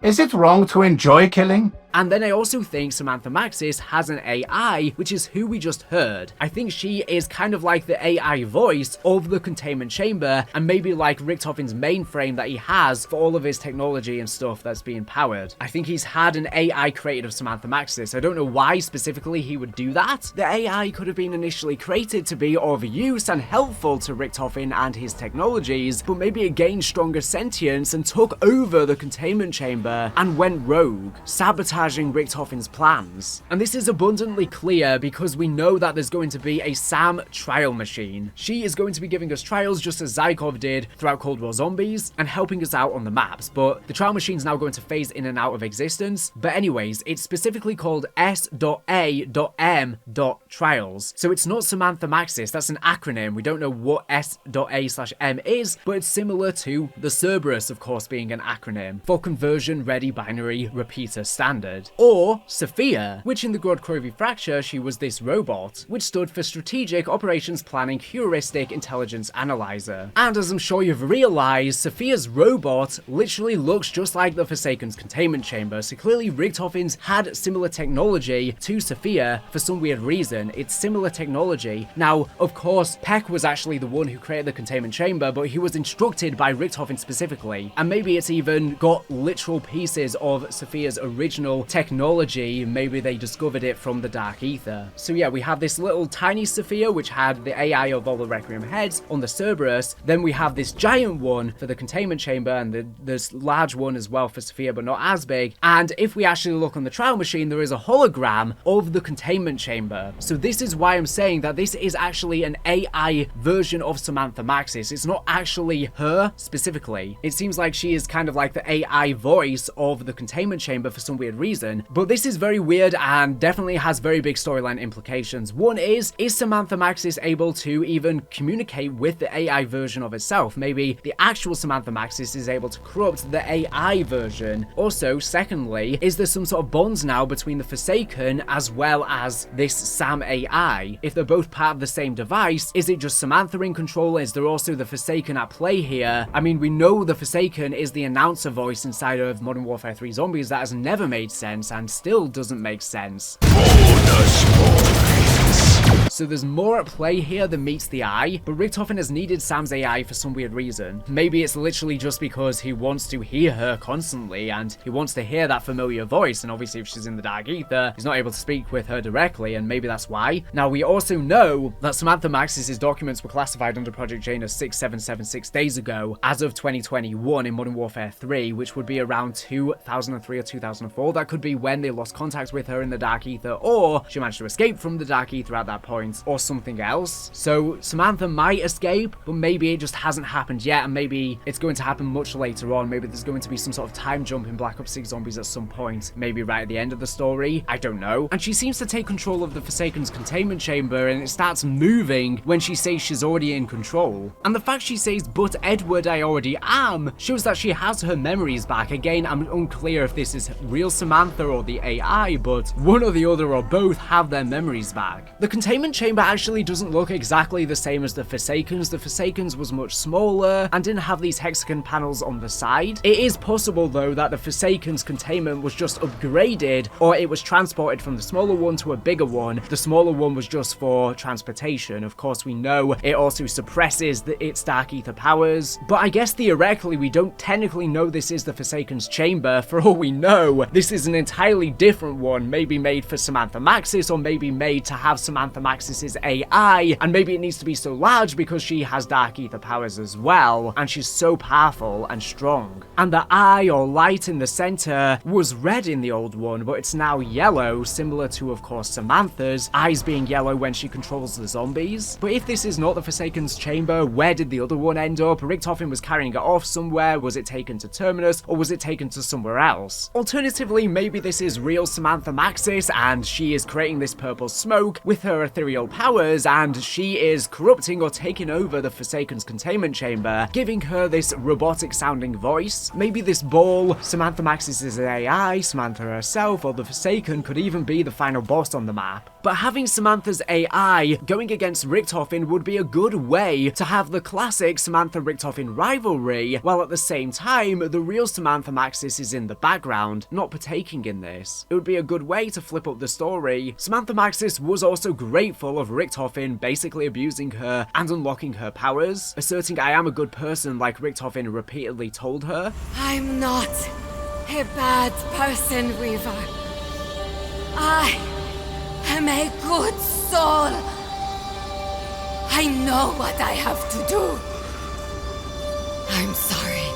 Is it wrong to enjoy killing? And then I also think Samantha Maxis has an AI, which is who we just heard. I think she is kind of like the AI voice of the containment chamber, and maybe like Richtofen's mainframe that he has for all of his technology and stuff that's being powered. I think he's had an AI created of Samantha Maxis. I don't know why specifically he would do that. The AI could have been initially created to be of use and helpful to Richtofen and his technologies, but maybe it gained stronger sentience and took over the containment chamber and went rogue, sabotaging Richtofen's plans. And this is abundantly clear because we know that there's going to be a Sam trial machine. She is going to be giving us trials just as Zykov did throughout Cold War Zombies and helping us out on the maps, but the trial machine's now going to phase in and out of existence. But anyways, it's specifically called S.A.M.Trials. So it's not Samantha Maxis, that's an acronym. We don't know what S.A/M is, but it's similar to the Cerberus, of course, being an acronym for Conversion Ready Binary Repeater Standard. Or Sophia, which in the Grodkrovi Fracture, she was this robot, which stood for Strategic Operations Planning Heuristic Intelligence Analyzer. And as I'm sure you've realized, Sophia's robot literally looks just like the Forsaken's containment chamber, so clearly Richtofen's had similar technology to Sophia for some weird reason. It's similar technology. Now, of course, Peck was actually the one who created the containment chamber, but he was instructed by Richtofen specifically, and maybe it's even got literal pieces of Sophia's original technology. Maybe they discovered it from the Dark Ether. So yeah, we have this little tiny Sophia, which had the AI of all the Requiem heads on the Cerberus. Then we have this giant one for the containment chamber, and this large one as well for Sophia, but not as big. And if we actually look on the trial machine, there is a hologram of the containment chamber. So this is why I'm saying that this is actually an AI version of Samantha Maxis. It's not actually her specifically. It seems like she is kind of like the AI voice of the containment chamber for some weird reason. reason. But this is very weird and definitely has very big storyline implications. One is Samantha Maxis able to even communicate with the AI version of itself? Maybe the actual Samantha Maxis is able to corrupt the AI version. Also, secondly, is there some sort of bonds now between the Forsaken as well as this Sam AI? If they're both part of the same device, is it just Samantha in control? Is there also the Forsaken at play here? I mean, we know the Forsaken is the announcer voice inside of Modern Warfare 3 Zombies. That has never made sense and still doesn't make sense. So there's more at play here than meets the eye, but Richtofen has needed Sam's AI for some weird reason. Maybe it's literally just because he wants to hear her constantly and he wants to hear that familiar voice, and obviously if she's in the dark ether, he's not able to speak with her directly, and maybe that's why. Now, we also know that Samantha Maxis' documents were classified under Project Janus 6776 days ago, as of 2021 in Modern Warfare 3, which would be around 2003 or 2004. That could be when they lost contact with her in the dark ether, or she managed to escape from the dark ether at that point, or something else. So Samantha might escape, but maybe it just hasn't happened yet, and maybe it's going to happen much later on. Maybe there's going to be some sort of time jump in Black Ops 6 Zombies at some point, maybe right at the end of the story. I don't know. And she seems to take control of the Forsaken's containment chamber, and it starts moving when she says she's already in control. And the fact she says, "But Edward, I already am," shows that she has her memories back. Again, I'm unclear if this is real Samantha or the AI, but one or the other or both have their memories back. The containment chamber actually doesn't look exactly the same as the Forsaken's. The Forsaken's was much smaller and didn't have these hexagon panels on the side. It is possible though that the Forsaken's containment was just upgraded, or it was transported from the smaller one to a bigger one. The smaller one was just for transportation. Of course, we know it also suppresses its dark ether powers, but I guess theoretically we don't technically know this is the Forsaken's chamber. For all we know, this is an entirely different one, maybe made for Samantha Maxis, or maybe made to have Samantha Maxis' AI, and maybe it needs to be so large because she has dark ether powers as well, and she's so powerful and strong. And the eye or light in the center was red in the old one, but it's now yellow, similar to, of course, Samantha's eyes being yellow when she controls the zombies. But if this is not the Forsaken's chamber, where did the other one end up? Richtofen was carrying it off somewhere. Was it taken to Terminus, or was it taken to somewhere else? Alternatively, maybe this is real Samantha Maxis, and she is creating this purple smoke with her ethereal powers, and she is corrupting or taking over the Forsaken's containment chamber, giving her this robotic sounding voice. Maybe this ball, Samantha Maxis' AI, Samantha herself, or the Forsaken could even be the final boss on the map. But having Samantha's AI going against Richtofen would be a good way to have the classic Samantha-Richtofen rivalry, while at the same time, the real Samantha Maxis is in the background, not partaking in this. It would be a good way to flip up the story. Samantha Maxis was also grateful of Richtofen basically abusing her and unlocking her powers, asserting "I am a good person" like Richtofen repeatedly told her. "I'm not a bad person, Weaver. I am a good soul. I know what I have to do. I'm sorry.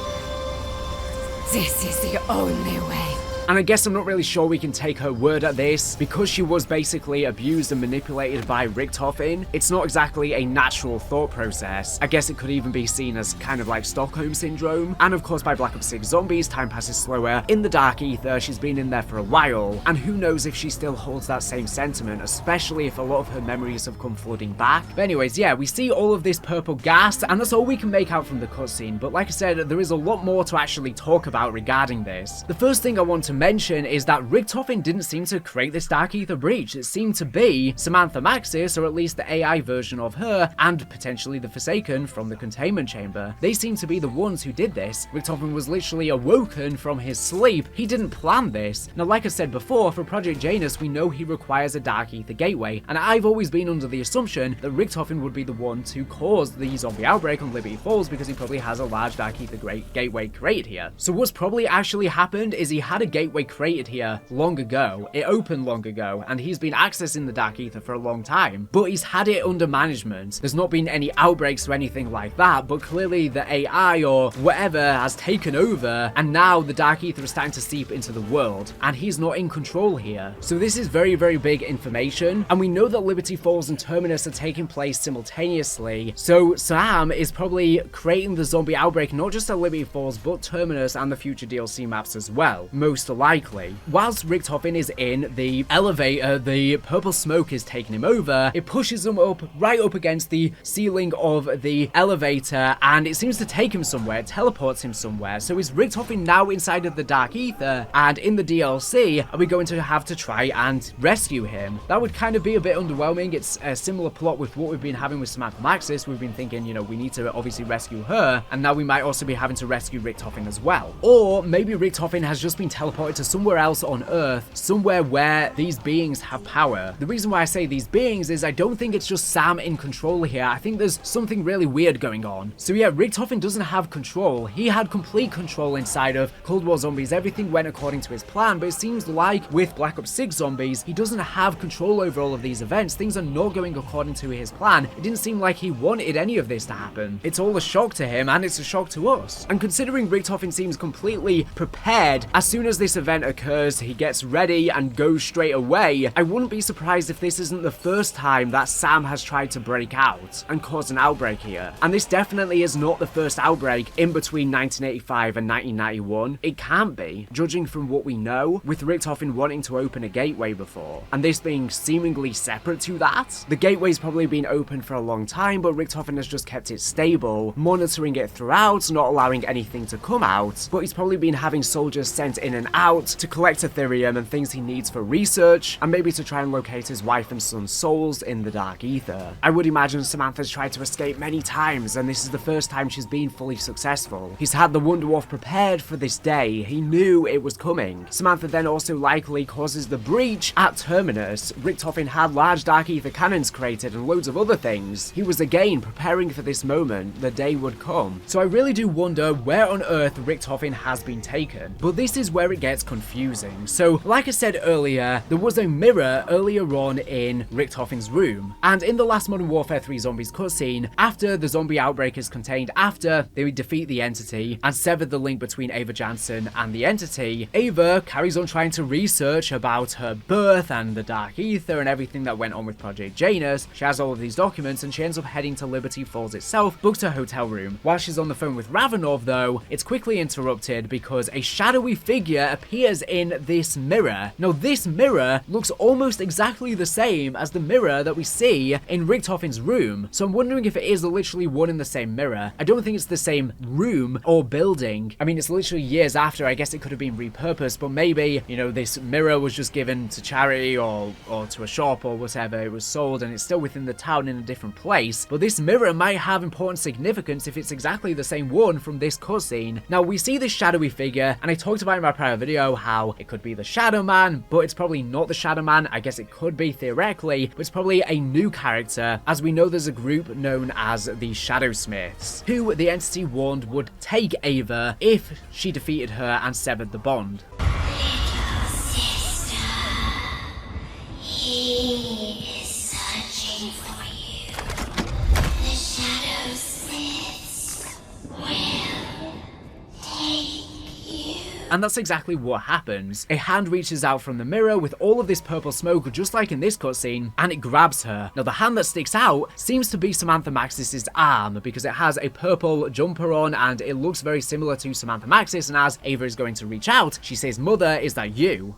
This is the only way." And I guess I'm not really sure we can take her word at this, because she was basically abused and manipulated by Richtofen. It's not exactly a natural thought process. I guess it could even be seen as kind of like Stockholm Syndrome. And of course, by Black Ops 6 Zombies, time passes slower. In the dark ether, she's been in there for a while, and who knows if she still holds that same sentiment, especially if a lot of her memories have come flooding back. But anyways, yeah, we see all of this purple gas, and that's all we can make out from the cutscene. But like I said, there is a lot more to actually talk about regarding this. The first thing I want to mention is that Richtofen didn't seem to create this dark ether breach. It seemed to be Samantha Maxis, or at least the AI version of her, and potentially the Forsaken from the containment chamber. They seem to be the ones who did this. Richtofen was literally awoken from his sleep. He didn't plan this. Now, like I said before, for Project Janus, we know he requires a dark ether gateway, and I've always been under the assumption that Richtofen would be the one to cause the zombie outbreak on Liberty Falls, because he probably has a large dark ether gateway created here. So what's probably actually happened is he had a gateway created here long ago. It opened long ago, and he's been accessing the dark ether for a long time, but he's had it under management. There's not been any outbreaks or anything like that, but clearly the AI or whatever has taken over, and now the dark ether is starting to seep into the world, and he's not in control here. So this is very, very big information, and we know that Liberty Falls and Terminus are taking place simultaneously, so Sam is probably creating the zombie outbreak not just at Liberty Falls, but Terminus and the future DLC maps as well, most likely. Whilst Richtofen is in the elevator, the purple smoke is taking him over. It pushes him up, right up against the ceiling of the elevator, and it seems to take him somewhere. It teleports him somewhere. So is Richtofen now inside of the dark ether? And in the DLC, are we going to have to try and rescue him? That would kind of be a bit underwhelming. It's a similar plot with what we've been having with Samantha Maxis. We've been thinking, you know, we need to obviously rescue her, and now we might also be having to rescue Richtofen as well. Or maybe Richtofen has just been teleported to somewhere else on Earth, somewhere where these beings have power. The reason why I say these beings is I don't think it's just Sam in control here. I think there's something really weird going on. So yeah, Richtofen doesn't have control. He had complete control inside of Cold War Zombies. Everything went according to his plan, but it seems like with Black Ops 6 Zombies, he doesn't have control over all of these events. Things are not going according to his plan. It didn't seem like he wanted any of this to happen. It's all a shock to him, and it's a shock to us. And considering Richtofen seems completely prepared, as soon as this event occurs, he gets ready and goes straight away. I wouldn't be surprised if this isn't the first time that Sam has tried to break out and cause an outbreak here. And this definitely is not the first outbreak in between 1985 and 1991. It can't be, judging from what we know, with Richtofen wanting to open a gateway before, and this being seemingly separate to that. The gateway's probably been open for a long time, but Richtofen has just kept it stable, monitoring it throughout, not allowing anything to come out, but he's probably been having soldiers sent in and out to collect Aetherium and things he needs for research, and maybe to try and locate his wife and son's souls in the dark ether. I would imagine Samantha's tried to escape many times, and this is the first time she's been fully successful. He's had the Wonder Dwarf prepared for this day. He knew it was coming. Samantha then also likely causes the breach at Terminus. Richtofen had large dark ether cannons created and loads of other things. He was again preparing for this moment. The day would come. So I really do wonder where on earth Richtofen has been taken. But this is where it gets confusing. So like I said earlier, there was a mirror earlier on in Richtofen's room. And in the last Modern Warfare 3 Zombies cutscene, after the zombie outbreak is contained, after they defeat the entity and sever the link between Ava Jansen and the entity, Ava carries on trying to research about her birth and the dark ether and everything that went on with Project Janus. She has all of these documents and she ends up heading to Liberty Falls itself, books a hotel room. While she's on the phone with Ravenov though, it's quickly interrupted because a shadowy figure appears in this mirror. Now this mirror looks almost exactly the same as the mirror that we see in Richtofen's room. So I'm wondering if it is literally one in the same mirror. I don't think it's the same room or building. I mean, it's literally years after. I guess it could have been repurposed, but maybe, you know, this mirror was just given to charity or to a shop or whatever. It was sold and it's still within the town in a different place. But this mirror might have important significance if it's exactly the same one from this cutscene. Now, we see this shadowy figure, and I talked about in my prior video how it could be the Shadow Man, but it's probably not the Shadow Man. I guess it could be theoretically, but it's probably a new character, as we know there's a group known as the Shadow Smiths, who the entity warned would take Ava if she defeated her and severed the bond. Little sister, he is searching for you. The Shadow Smiths will take you. And that's exactly what happens. A hand reaches out from the mirror with all of this purple smoke, just like in this cutscene, and it grabs her. Now, the hand that sticks out seems to be Samantha Maxis' arm, because it has a purple jumper on, and it looks very similar to Samantha Maxis, and as Ava is going to reach out, she says, "Mother, is that you?"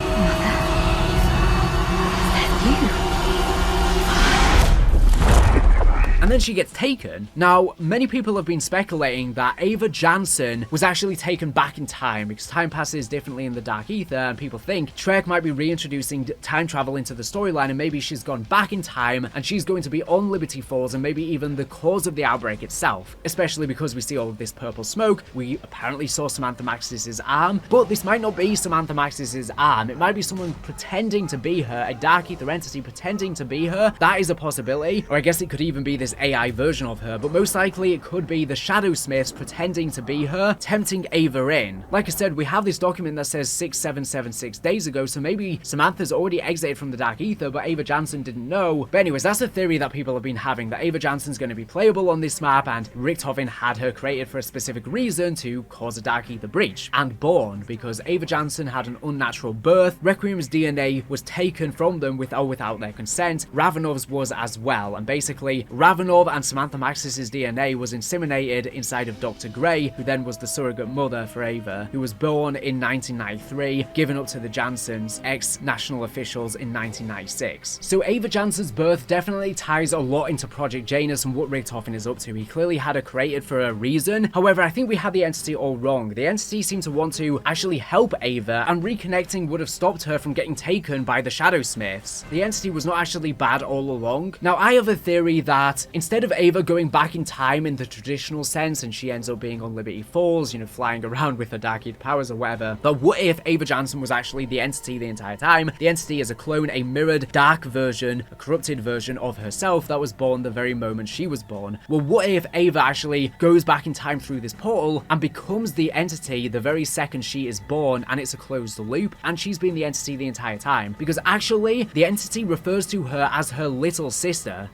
And then she gets taken. Now, many people have been speculating that Ava Jansen was actually taken back in time, because time passes differently in the dark ether, and people think Treyarch might be reintroducing time travel into the storyline, and maybe she's gone back in time and she's going to be on Liberty Falls and maybe even the cause of the outbreak itself, especially because we see all of this purple smoke. We apparently saw Samantha Maxis' arm, but this might not be Samantha Maxis' arm. It might be someone pretending to be her, a dark ether entity pretending to be her. That is a possibility, or I guess it could even be this AI version of her, but most likely it could be the Shadow Smiths pretending to be her, tempting Ava in. Like I said, we have this document that says 6776 days ago, so maybe Samantha's already exited from the dark ether, but Ava Jansen didn't know. But anyways, that's a theory that people have been having, that Ava Jansen's going to be playable on this map, and Richtofen had her created for a specific reason, to cause a dark ether breach, and born, because Ava Jansen had an unnatural birth. Requiem's DNA was taken from them with or without their consent. Ravenov's was as well, and basically Ravenov Ivanov and Samantha Maxis' DNA was inseminated inside of Dr. Gray, who then was the surrogate mother for Ava, who was born in 1993, given up to the Jansons, ex-national officials, in 1996. So Ava Jansen's birth definitely ties a lot into Project Janus and what Richtofen is up to. He clearly had her created for a reason. However, I think we had the entity all wrong. The entity seemed to want to actually help Ava, and reconnecting would have stopped her from getting taken by the Shadow Smiths. The entity was not actually bad all along. Now, I have a theory that instead of Ava going back in time in the traditional sense and she ends up being on Liberty Falls, you know, flying around with her dark aether powers or whatever, but what if Ava Jansen was actually the entity the entire time? The entity is a clone, a mirrored, dark version, a corrupted version of herself that was born the very moment she was born. Well, what if Ava actually goes back in time through this portal and becomes the entity the very second she is born, and it's a closed loop, and she's been the entity the entire time? Because actually, the entity refers to her as her little sister.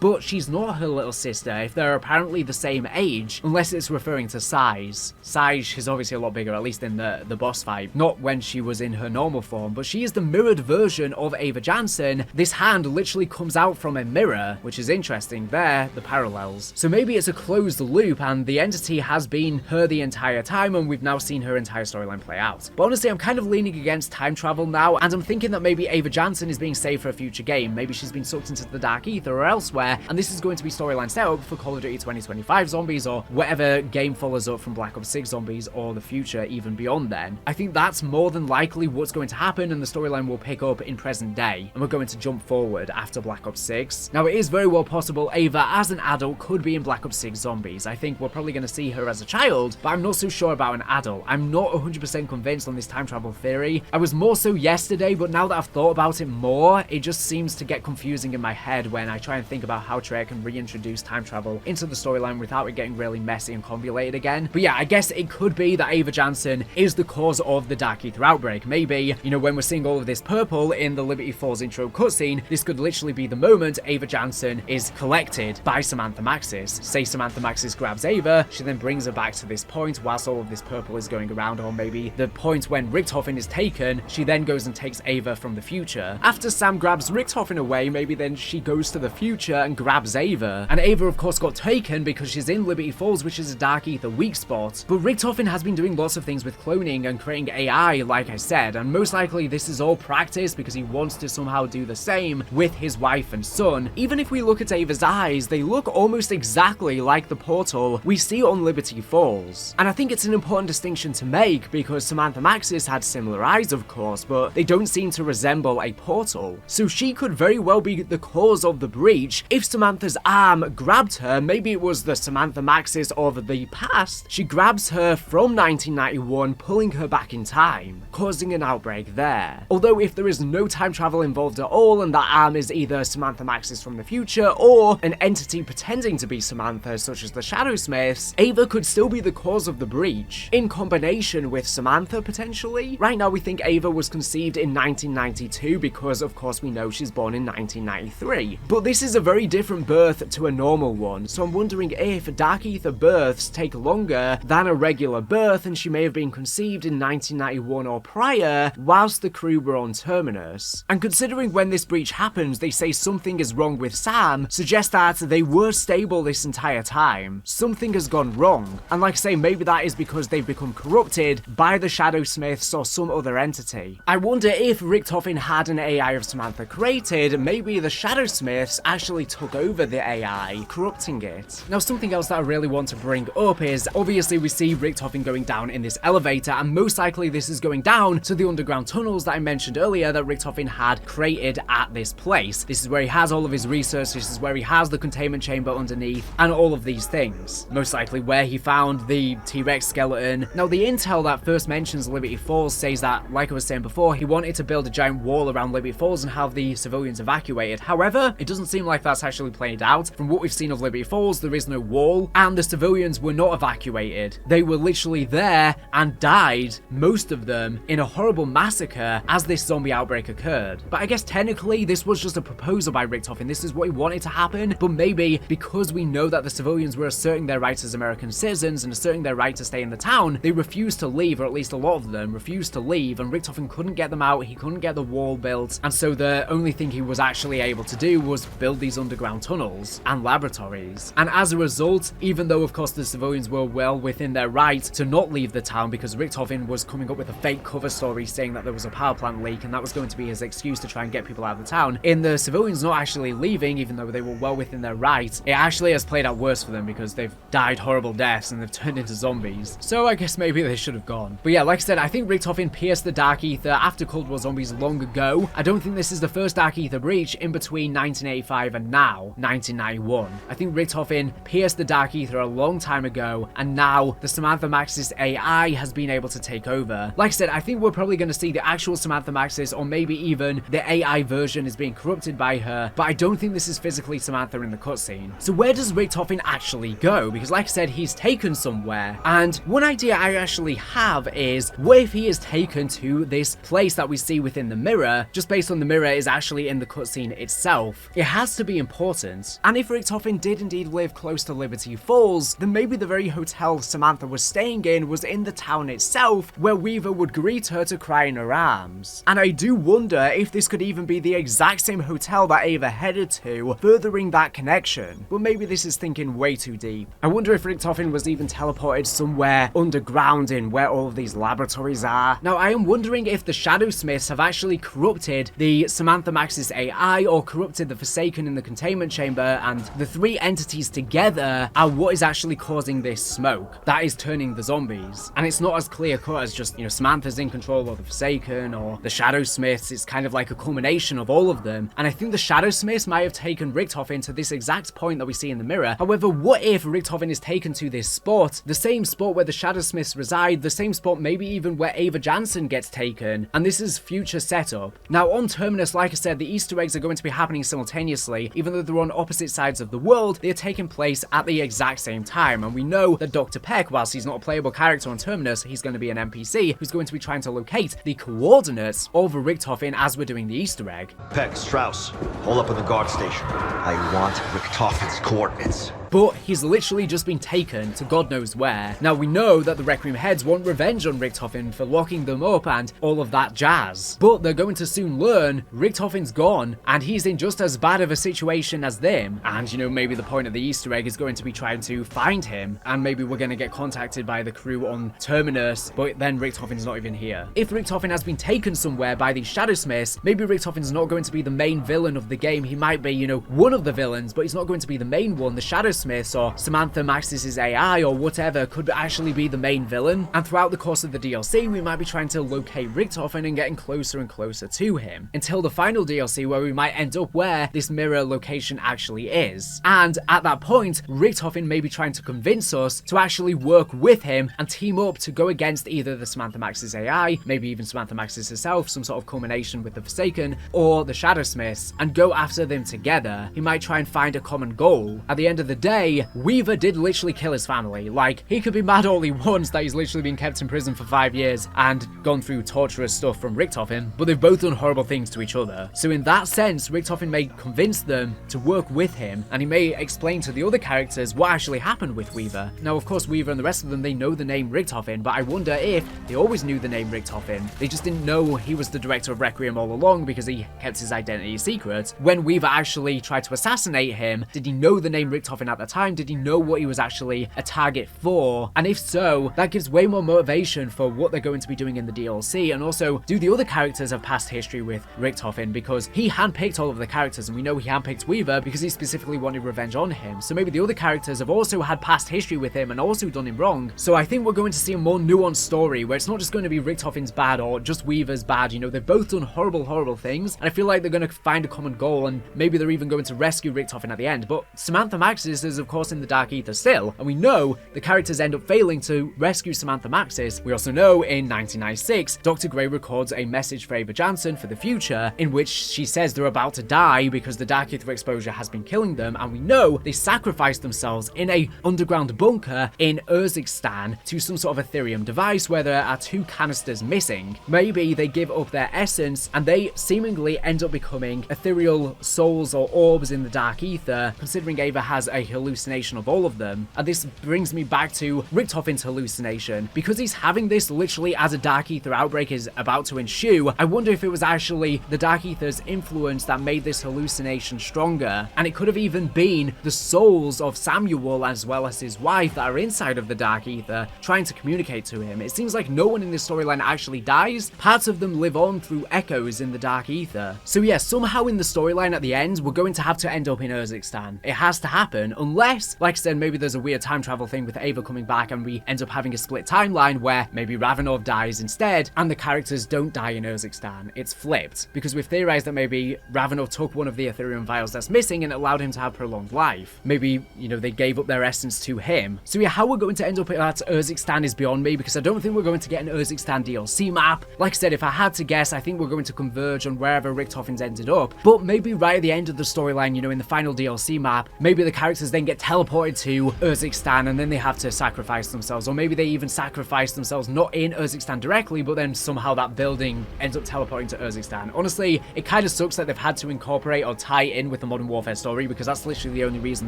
But she's not her little sister if they're apparently the same age, unless it's referring to size. Size is obviously a lot bigger, at least in the boss fight. Not when she was in her normal form, but she is the mirrored version of Ava Jansen. This hand literally comes out from a mirror, which is interesting. There, the parallels. So maybe it's a closed loop and the entity has been her the entire time and we've now seen her entire storyline play out. But honestly, I'm kind of leaning against time travel now, and I'm thinking that maybe Ava Jansen is being saved for a future game. Maybe she's been sucked into the dark ether or elsewhere, and this is going to be storyline set up for Call of Duty 2025 Zombies or whatever game follows up from Black Ops 6 Zombies or the future even beyond then. I think that's more than likely what's going to happen, and the storyline will pick up in present day, and we're going to jump forward after Black Ops 6. Now, it is very well possible Ava as an adult could be in Black Ops 6 Zombies. I think we're probably going to see her as a child, but I'm not so sure about an adult. I'm not 100% convinced on this time travel theory. I was more so yesterday, but now that I've thought about it more, it just seems to get confusing in my head when I try and think about how Treyarch can reintroduce time travel into the storyline without it getting really messy and convoluted again. But yeah, I guess it could be that Ava Jansen is the cause of the dark ether outbreak. Maybe, you know, when we're seeing all of this purple in the Liberty Falls intro cutscene, this could literally be the moment Ava Jansen is collected by Samantha Maxis. Say Samantha Maxis grabs Ava, she then brings her back to this point whilst all of this purple is going around, or maybe the point when Richtofen is taken, she then goes and takes Ava from the future. After Sam grabs Richtofen away, maybe then she goes to the future and grabs Ava. And Ava, of course, got taken because she's in Liberty Falls, which is a dark ether weak spot. But Richtofen has been doing lots of things with cloning and creating AI, like I said, and most likely this is all practice because he wants to somehow do the same with his wife and son. Even if we look at Ava's eyes, they look almost exactly like the portal we see on Liberty Falls. And I think it's an important distinction to make because Samantha Maxis had similar eyes, of course, but they don't seem to resemble a portal. So she could very well be the cause of the breach if Samantha's arm grabbed her. Maybe it was the Samantha Maxis of the past. She grabs her from 1991, pulling her back in time, causing an outbreak there. Although if there is no time travel involved at all and that arm is either Samantha Maxis from the future or an entity pretending to be Samantha, such as the Shadow Smiths, Ava could still be the cause of the breach, in combination with Samantha potentially. Right now we think Ava was conceived in 1992 because of course we know she's born in 1993. But this is a very different birth to a normal one, so I'm wondering if dark ether births take longer than a regular birth and she may have been conceived in 1991 or prior whilst the crew were on Terminus. And considering when this breach happens they say something is wrong with Sam, suggests that they were stable this entire time. Something has gone wrong, and like I say, maybe that is because they've become corrupted by the Shadow Smiths or some other entity. I wonder if Richtofen had an AI of Samantha created, maybe the Shadow Smiths actually took over the AI, corrupting it. Now, something else that I really want to bring up is, obviously we see Richtofen going down in this elevator, and most likely this is going down to the underground tunnels that I mentioned earlier that Richtofen had created at this place. This is where he has all of his research, this is where he has the containment chamber underneath, and all of these things. Most likely where he found the T-Rex skeleton. Now, the intel that first mentions Liberty Falls says that, like I was saying before, he wanted to build a giant wall around Liberty Falls and have the civilians evacuated. However, it doesn't seem like that's that's actually played out. From what we've seen of Liberty Falls, there is no wall, and the civilians were not evacuated. They were literally there and died, most of them, in a horrible massacre as this zombie outbreak occurred. But I guess technically this was just a proposal by Richtofen. This is what he wanted to happen, but maybe because we know that the civilians were asserting their rights as American citizens and asserting their right to stay in the town, they refused to leave, or at least a lot of them refused to leave, and Richtofen couldn't get them out, he couldn't get the wall built, and so the only thing he was actually able to do was build these underground tunnels and laboratories. And as a result, even though of course the civilians were well within their right to not leave the town because Richtofen was coming up with a fake cover story saying that there was a power plant leak and that was going to be his excuse to try and get people out of the town, in the civilians not actually leaving, even though they were well within their right, it actually has played out worse for them because they've died horrible deaths and they've turned into zombies. So I guess maybe they should have gone. But yeah, like I said, I think Richtofen pierced the Dark Aether after Cold War Zombies long ago. I don't think this is the first Dark Aether breach in between 1985 and now, 1991. I think Richtofen pierced the Dark Aether a long time ago, and now the Samantha Maxis AI has been able to take over. Like I said, I think we're probably going to see the actual Samantha Maxis, or maybe even the AI version is being corrupted by her, but I don't think this is physically Samantha in the cutscene. So where does Richtofen actually go? Because like I said, he's taken somewhere, and one idea I actually have is, what if he is taken to this place that we see within the mirror, just based on the mirror is actually in the cutscene itself? It has to be important. And if Richtofen did indeed live close to Liberty Falls, then maybe the very hotel Samantha was staying in was in the town itself, where Weaver would greet her to cry in her arms. And I do wonder if this could even be the exact same hotel that Ava headed to, furthering that connection. But maybe this is thinking way too deep. I wonder if Richtofen was even teleported somewhere underground in where all of these laboratories are. Now I am wondering if the Shadow Smiths have actually corrupted the Samantha Maxis AI, or corrupted the Forsaken in the containment chamber, and the three entities together are what is actually causing this smoke that is turning the zombies. And it's not as clear cut as just, you know, Samantha's in control of the Forsaken or the Shadow Smiths. It's kind of like a culmination of all of them. And I think the Shadow Smiths might have taken Richtofen to this exact point that we see in the mirror. However, what if Richtofen is taken to this spot, the same spot where the Shadow Smiths reside, the same spot maybe even where Ava Jansen gets taken, and this is future setup. Now on Terminus, like I said, the Easter eggs are going to be happening simultaneously. Even though they're on opposite sides of the world, they are taking place at the exact same time, and we know that Dr. Peck, whilst he's not a playable character on Terminus, he's going to be an NPC who's going to be trying to locate the coordinates of Richtofen as we're doing the Easter egg. Peck, Strauss, hold up in the guard station. I want Richtofen's coordinates. But he's literally just been taken to God knows where. Now we know that the Requiem heads want revenge on Richtofen for locking them up and all of that jazz. But they're going to soon learn Richtofen's gone and he's in just as bad of a situation as them. And you know, maybe the point of the Easter egg is going to be trying to find him, and maybe we're going to get contacted by the crew on Terminus, but then Richtofen's not even here. If Richtofen has been taken somewhere by the Shadow Smiths, maybe Richtofen's not going to be the main villain of the game. He might be, you know, one of the villains, but he's not going to be the main one. The Shadow Smiths or Samantha Maxis' AI or whatever could actually be the main villain, and throughout the course of the DLC we might be trying to locate Richtofen and getting closer and closer to him, until the final DLC where we might end up where this mirror location actually is. And at that point, Richtofen may be trying to convince us to actually work with him and team up to go against either the Samantha Maxis AI, maybe even Samantha Maxis herself, some sort of culmination with the Forsaken, or the Shadow Smiths, and go after them together. He might try and find a common goal. At the end of the day, Weaver did literally kill his family. Like, he could be mad all he wants that he's literally been kept in prison for 5 years and gone through torturous stuff from Richtofen, but they've both done horrible things to each other. So in that sense, Richtofen may convince them to work with him, and he may explain to the other characters what actually happened with Weaver. Now, of course, Weaver and the rest of them, they know the name Richtofen, but I wonder if they always knew the name Richtofen. They just didn't know he was the director of Requiem all along because he kept his identity secret. When Weaver actually tried to assassinate him, did he know the name Richtofen at the time? Did he know what he was actually a target for? And if so, that gives way more motivation for what they're going to be doing in the DLC. And also, do the other characters have past history with Richtofen? Because he handpicked all of the characters, and we know he handpicked Weaver because he specifically wanted revenge on him. So maybe the other characters have also had past history with him and also done him wrong. So I think we're going to see a more nuanced story where it's not just going to be Richtofen's bad or just Weaver's bad. You know, they've both done horrible, horrible things, and I feel like they're going to find a common goal, and maybe they're even going to rescue Richtofen at the end. But Samantha Maxis characters, of course, in the Dark Aether still, and we know the characters end up failing to rescue Samantha Maxis. We also know in 1996, Dr. Grey records a message for Ava Jansen for the future, in which she says they're about to die because the Dark Aether exposure has been killing them, and we know they sacrificed themselves in a underground bunker in Urzikstan to some sort of Ethereum device where there are 2 canisters missing. Maybe they give up their essence and they seemingly end up becoming ethereal souls or orbs in the Dark Aether, considering Ava has a hallucination of all of them. And this brings me back to Richtofen's hallucination. Because he's having this literally as a Dark Aether outbreak is about to ensue, I wonder if it was actually the Dark Aether's influence that made this hallucination stronger. And it could have even been the souls of Samuel as well as his wife that are inside of the Dark Aether trying to communicate to him. It seems like no one in this storyline actually dies. Parts of them live on through echoes in the Dark Aether. So yeah, somehow in the storyline at the end, we're going to have to end up in Urzikstan. It has to happen, unless, like I said, maybe there's a weird time travel thing with Ava coming back and we end up having a split timeline where maybe Ravenov dies instead and the characters don't die in Urzikstan. It's flipped, because we've theorized that maybe Ravenov took one of the Ethereum vials that's missing and it allowed him to have prolonged life. Maybe, you know, they gave up their essence to him. So yeah, how we're going to end up at Urzikstan is beyond me, because I don't think we're going to get an Urzikstan DLC map. Like I said, if I had to guess, I think we're going to converge on wherever Richtofen's ended up, but maybe right at the end of the storyline, you know, in the final DLC map, maybe the characters then get teleported to Urzikstan and then they have to sacrifice themselves, or maybe they even sacrifice themselves not in Urzikstan directly, but then somehow that building ends up teleporting to Urzikstan. Honestly, it kind of sucks that they've had to incorporate or tie in with the Modern Warfare story, because that's literally the only reason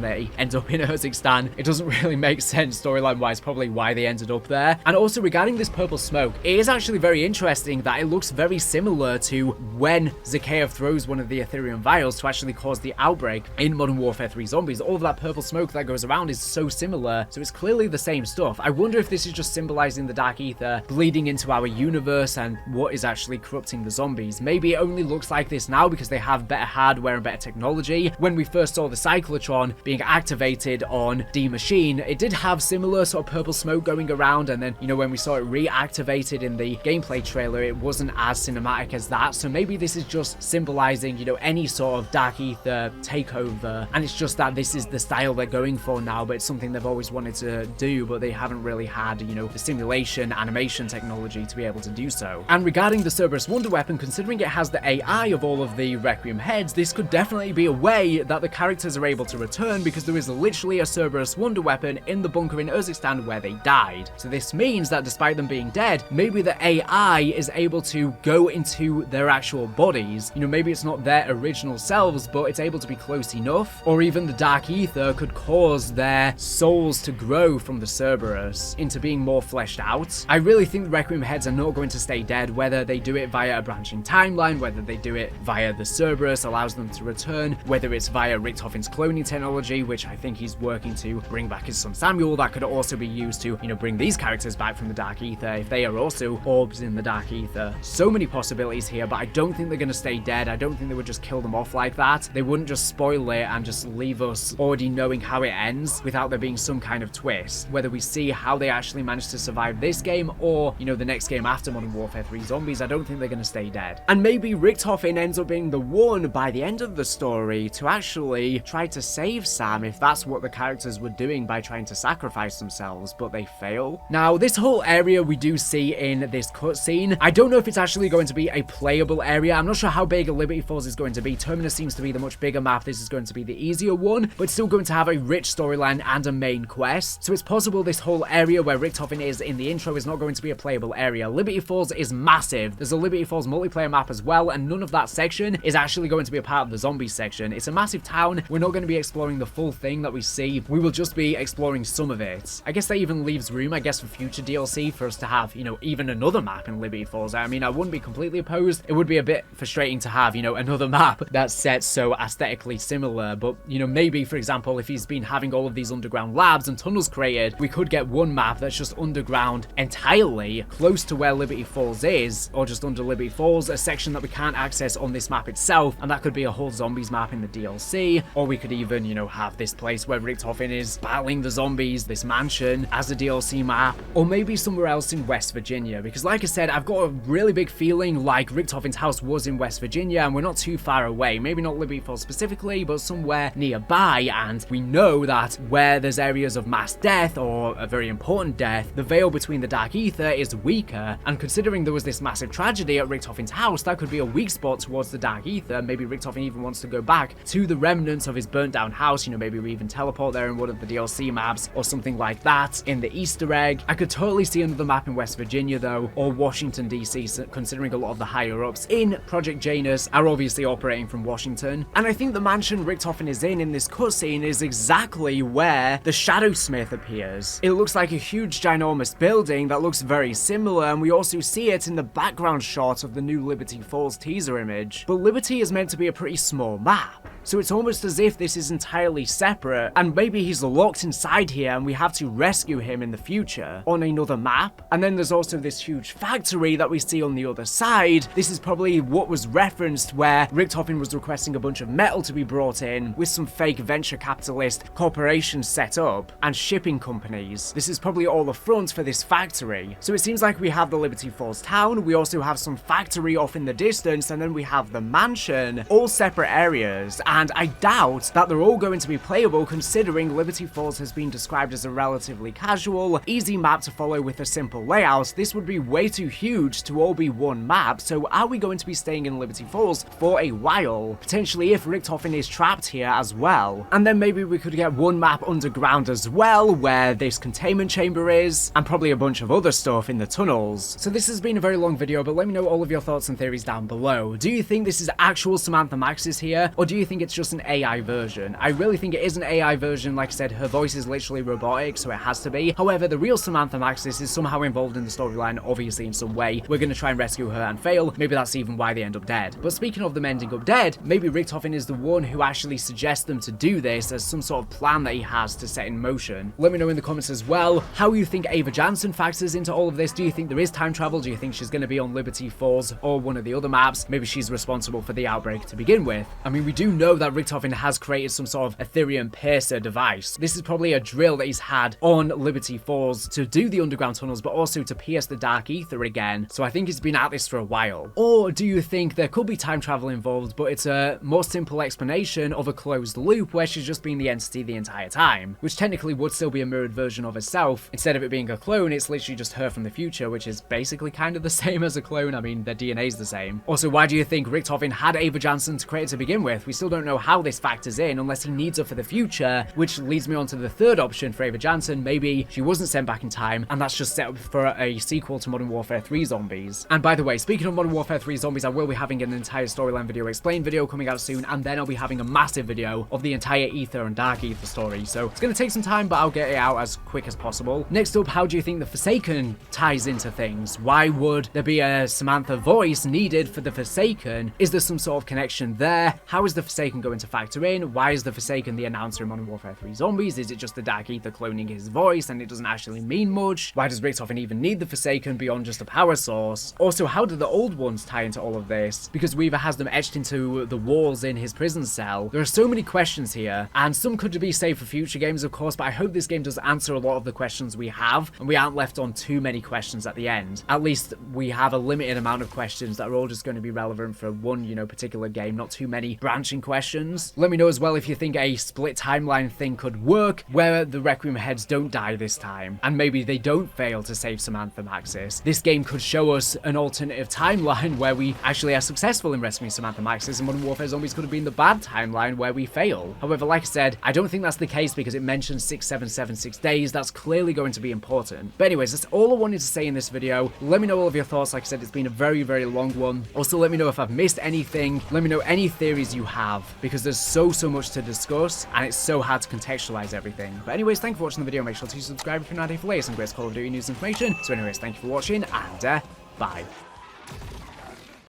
they end up in Urzikstan. It doesn't really make sense storyline wise probably why they ended up there. And also regarding this purple smoke, it is actually very interesting that it looks very similar to when Zakhaev throws one of the Ethereum vials to actually cause the outbreak in Modern Warfare 3 Zombies. All of that purple smoke that goes around is so similar, so it's clearly the same stuff. I wonder if this is just symbolizing the Dark Aether bleeding into our universe and what is actually corrupting the zombies. Maybe it only looks like this now because they have better hardware and better technology. When we first saw the cyclotron being activated on D Machine, it did have similar sort of purple smoke going around, and then, you know, when we saw it reactivated in the gameplay trailer, it wasn't as cinematic as that. So maybe this is just symbolizing, you know, any sort of Dark Aether takeover, and it's just that this is the style they're going for now, but it's something they've always wanted to do, but they haven't really had, you know, the simulation animation technology to be able to do so. And regarding the Cerberus Wonder Weapon, considering it has the AI of all of the Requiem heads, this could definitely be a way that the characters are able to return, because there is literally a Cerberus Wonder Weapon in the bunker in Urzikstan where they died. So this means that despite them being dead, maybe the AI is able to go into their actual bodies. You know, maybe it's not their original selves, but it's able to be close enough, or even the Dark Aether could cause their souls to grow from the Cerberus into being more fleshed out. I really think the Requiem heads are not going to stay dead, whether they do it via a branching timeline, whether they do it via the Cerberus allows them to return, whether it's via Richtofen's cloning technology, which I think he's working to bring back his son Samuel. That could also be used to, you know, bring these characters back from the Dark Aether if they are also orbs in the Dark Aether. So many possibilities here, but I don't think they're going to stay dead. I don't think they would just kill them off like that. They wouldn't just spoil it and just leave us already knowing how it ends without there being some kind of twist. Whether we see how they actually managed to survive this game or, you know, the next game after Modern Warfare 3 Zombies, I don't think they're going to stay dead. And maybe Richtofen ends up being the one by the end of the story to actually try to save Sam if that's what the characters were doing by trying to sacrifice themselves, but they fail. Now, this whole area we do see in this cutscene, I don't know if it's actually going to be a playable area. I'm not sure how big Liberty Falls is going to be. Terminus seems to be the much bigger map. This is going to be the easier one, but it's still going to have a rich storyline and a main quest. So it's possible this whole area where Richtofen is in the intro is not going to be a playable area. Liberty Falls is massive. There's a Liberty Falls multiplayer map as well, and none of that section is actually going to be a part of the zombies section. It's a massive town. We're not going to be exploring the full thing that we see. We will just be exploring some of it. I guess that even leaves room, I guess, for future DLC for us to have, you know, even another map in Liberty Falls. I mean, I wouldn't be completely opposed. It would be a bit frustrating to have, you know, another map that's set so aesthetically similar, but, you know, maybe, for example, if he's been having all of these underground labs and tunnels created, we could get one map that's just underground entirely, close to where Liberty Falls is, or just under Liberty Falls, a section that we can't access on this map itself, and that could be a whole zombies map in the DLC, or we could even, you know, have this place where Richtofen is battling the zombies, this mansion, as a DLC map, or maybe somewhere else in West Virginia, because like I said, I've got a really big feeling like Richtofen's house was in West Virginia, and we're not too far away, maybe not Liberty Falls specifically, but somewhere nearby, and We know that where there's areas of mass death or a very important death, the veil between the dark aether is weaker, and considering there was this massive tragedy at Richtofen's house, that could be a weak spot towards the dark aether. Maybe Richtofen even wants to go back to the remnants of his burnt down house. You know, maybe we even teleport there in one of the DLC maps or something like that in the Easter egg. I could totally see another map in West Virginia though, or Washington DC, considering a lot of the higher ups in Project Janus are obviously operating from Washington. And I think the mansion Richtofen is in this cutscene is exactly where the Shadow Smith appears. It looks like a huge ginormous building that looks very similar, and we also see it in the background shot of the new Liberty Falls teaser image. But Liberty is meant to be a pretty small map, so it's almost as if this is entirely separate, and maybe he's locked inside here and we have to rescue him in the future on another map. And then there's also this huge factory that we see on the other side. This is probably what was referenced where Richtofen was requesting a bunch of metal to be brought in with some fake venture capitalist corporations set up and shipping companies. This is probably all the front for this factory. So it seems like we have the Liberty Falls town, we also have some factory off in the distance, and then we have the mansion, all separate areas. And I doubt that they're all going to be playable, considering Liberty Falls has been described as a relatively casual, easy map to follow with a simple layout. This would be way too huge to all be one map, so are we going to be staying in Liberty Falls for a while? Potentially if Richtofen is trapped here as well. And then maybe we could get one map underground as well, where this containment chamber is, and probably a bunch of other stuff in the tunnels. So this has been a very long video, but let me know all of your thoughts and theories down below. Do you think this is actual Samantha Maxis here, or do you think it's just an AI version? I really think it is an AI version. Like I said, her voice is literally robotic, so it has to be. However, the real Samantha Maxis is somehow involved in the storyline, obviously in some way. We're going to try and rescue her and fail. Maybe that's even why they end up dead. But speaking of them ending up dead, maybe Richtofen is the one who actually suggests them to do this as some sort of plan that he has to set in motion. Let me know in the comments as well how you think Ava Jansen factors into all of this. Do you think there is time travel? Do you think she's going to be on Liberty Falls or one of the other maps? Maybe she's responsible for the outbreak to begin with. I mean, we do know that Richtofen has created some sort of Ethereum piercer device. This is probably a drill that he's had on Liberty Falls to do the underground tunnels, but also to pierce the dark aether again. So I think he's been at this for a while. Or do you think there could be time travel involved, but it's a more simple explanation of a closed loop where she's just been the entity the entire time, which technically would still be a mirrored version of herself. Instead of it being a clone, it's literally just her from the future, which is basically kind of the same as a clone. I mean, their DNA is the same. Also, why do you think Richtofen had Ava Jansen to create to begin with? We still don't know how this factors in unless he needs her for the future, which leads me on to the third option for Ava Jansen. Maybe she wasn't sent back in time and that's just set up for a sequel to Modern Warfare 3 Zombies. And by the way, speaking of Modern Warfare 3 Zombies, I will be having an entire storyline video explain video coming out soon, and then I'll be having a massive video of the entire Aether and Dark Aether story. So it's going to take some time, but I'll get it out as quick as possible. Next up, how do you think the Forsaken ties into things? Why would there be a Samantha voice needed for the Forsaken? Is there some sort of connection there? How is the Forsaken going to factor in? Why is the Forsaken the announcer in Modern Warfare 3 Zombies? Is it just the Dark Aether cloning his voice and it doesn't actually mean much? Why does Richtofen even need the Forsaken beyond just a power source? Also, how do the old ones tie into all of this? Because Weaver has them etched into the walls in his prison cell. There are so many questions here, and some could be saved for future games, of course, but I hope this game does answer a lot of the questions we have, and we aren't left on too many questions at the end. At least we have a limited amount of questions that are all just going to be relevant for one, particular game, not too many branching questions. Let me know as well if you think a split timeline thing could work, where the Requiem heads don't die this time, and maybe they don't fail to save Samantha Maxis. This game could show us an alternative timeline where we actually are successful in rescuing Samantha Maxis, and Modern Warfare Zombies could have been the bad timeline where we fail. However, like I said, I don't think that's the case because it mentions 6776 days. That's clearly going to be important. But anyways, that's all I wanted to say in this video. Let me know all of your thoughts. Like I said, it's been a very, very long one. Also, let me know if I've missed anything. Let me know any theories you have, because there's so much to discuss and it's so hard to contextualize everything. But anyways, thank you for watching the video. Make sure to subscribe if you're not here for latest and great Call of Duty news information. So anyways, thank you for watching, and bye.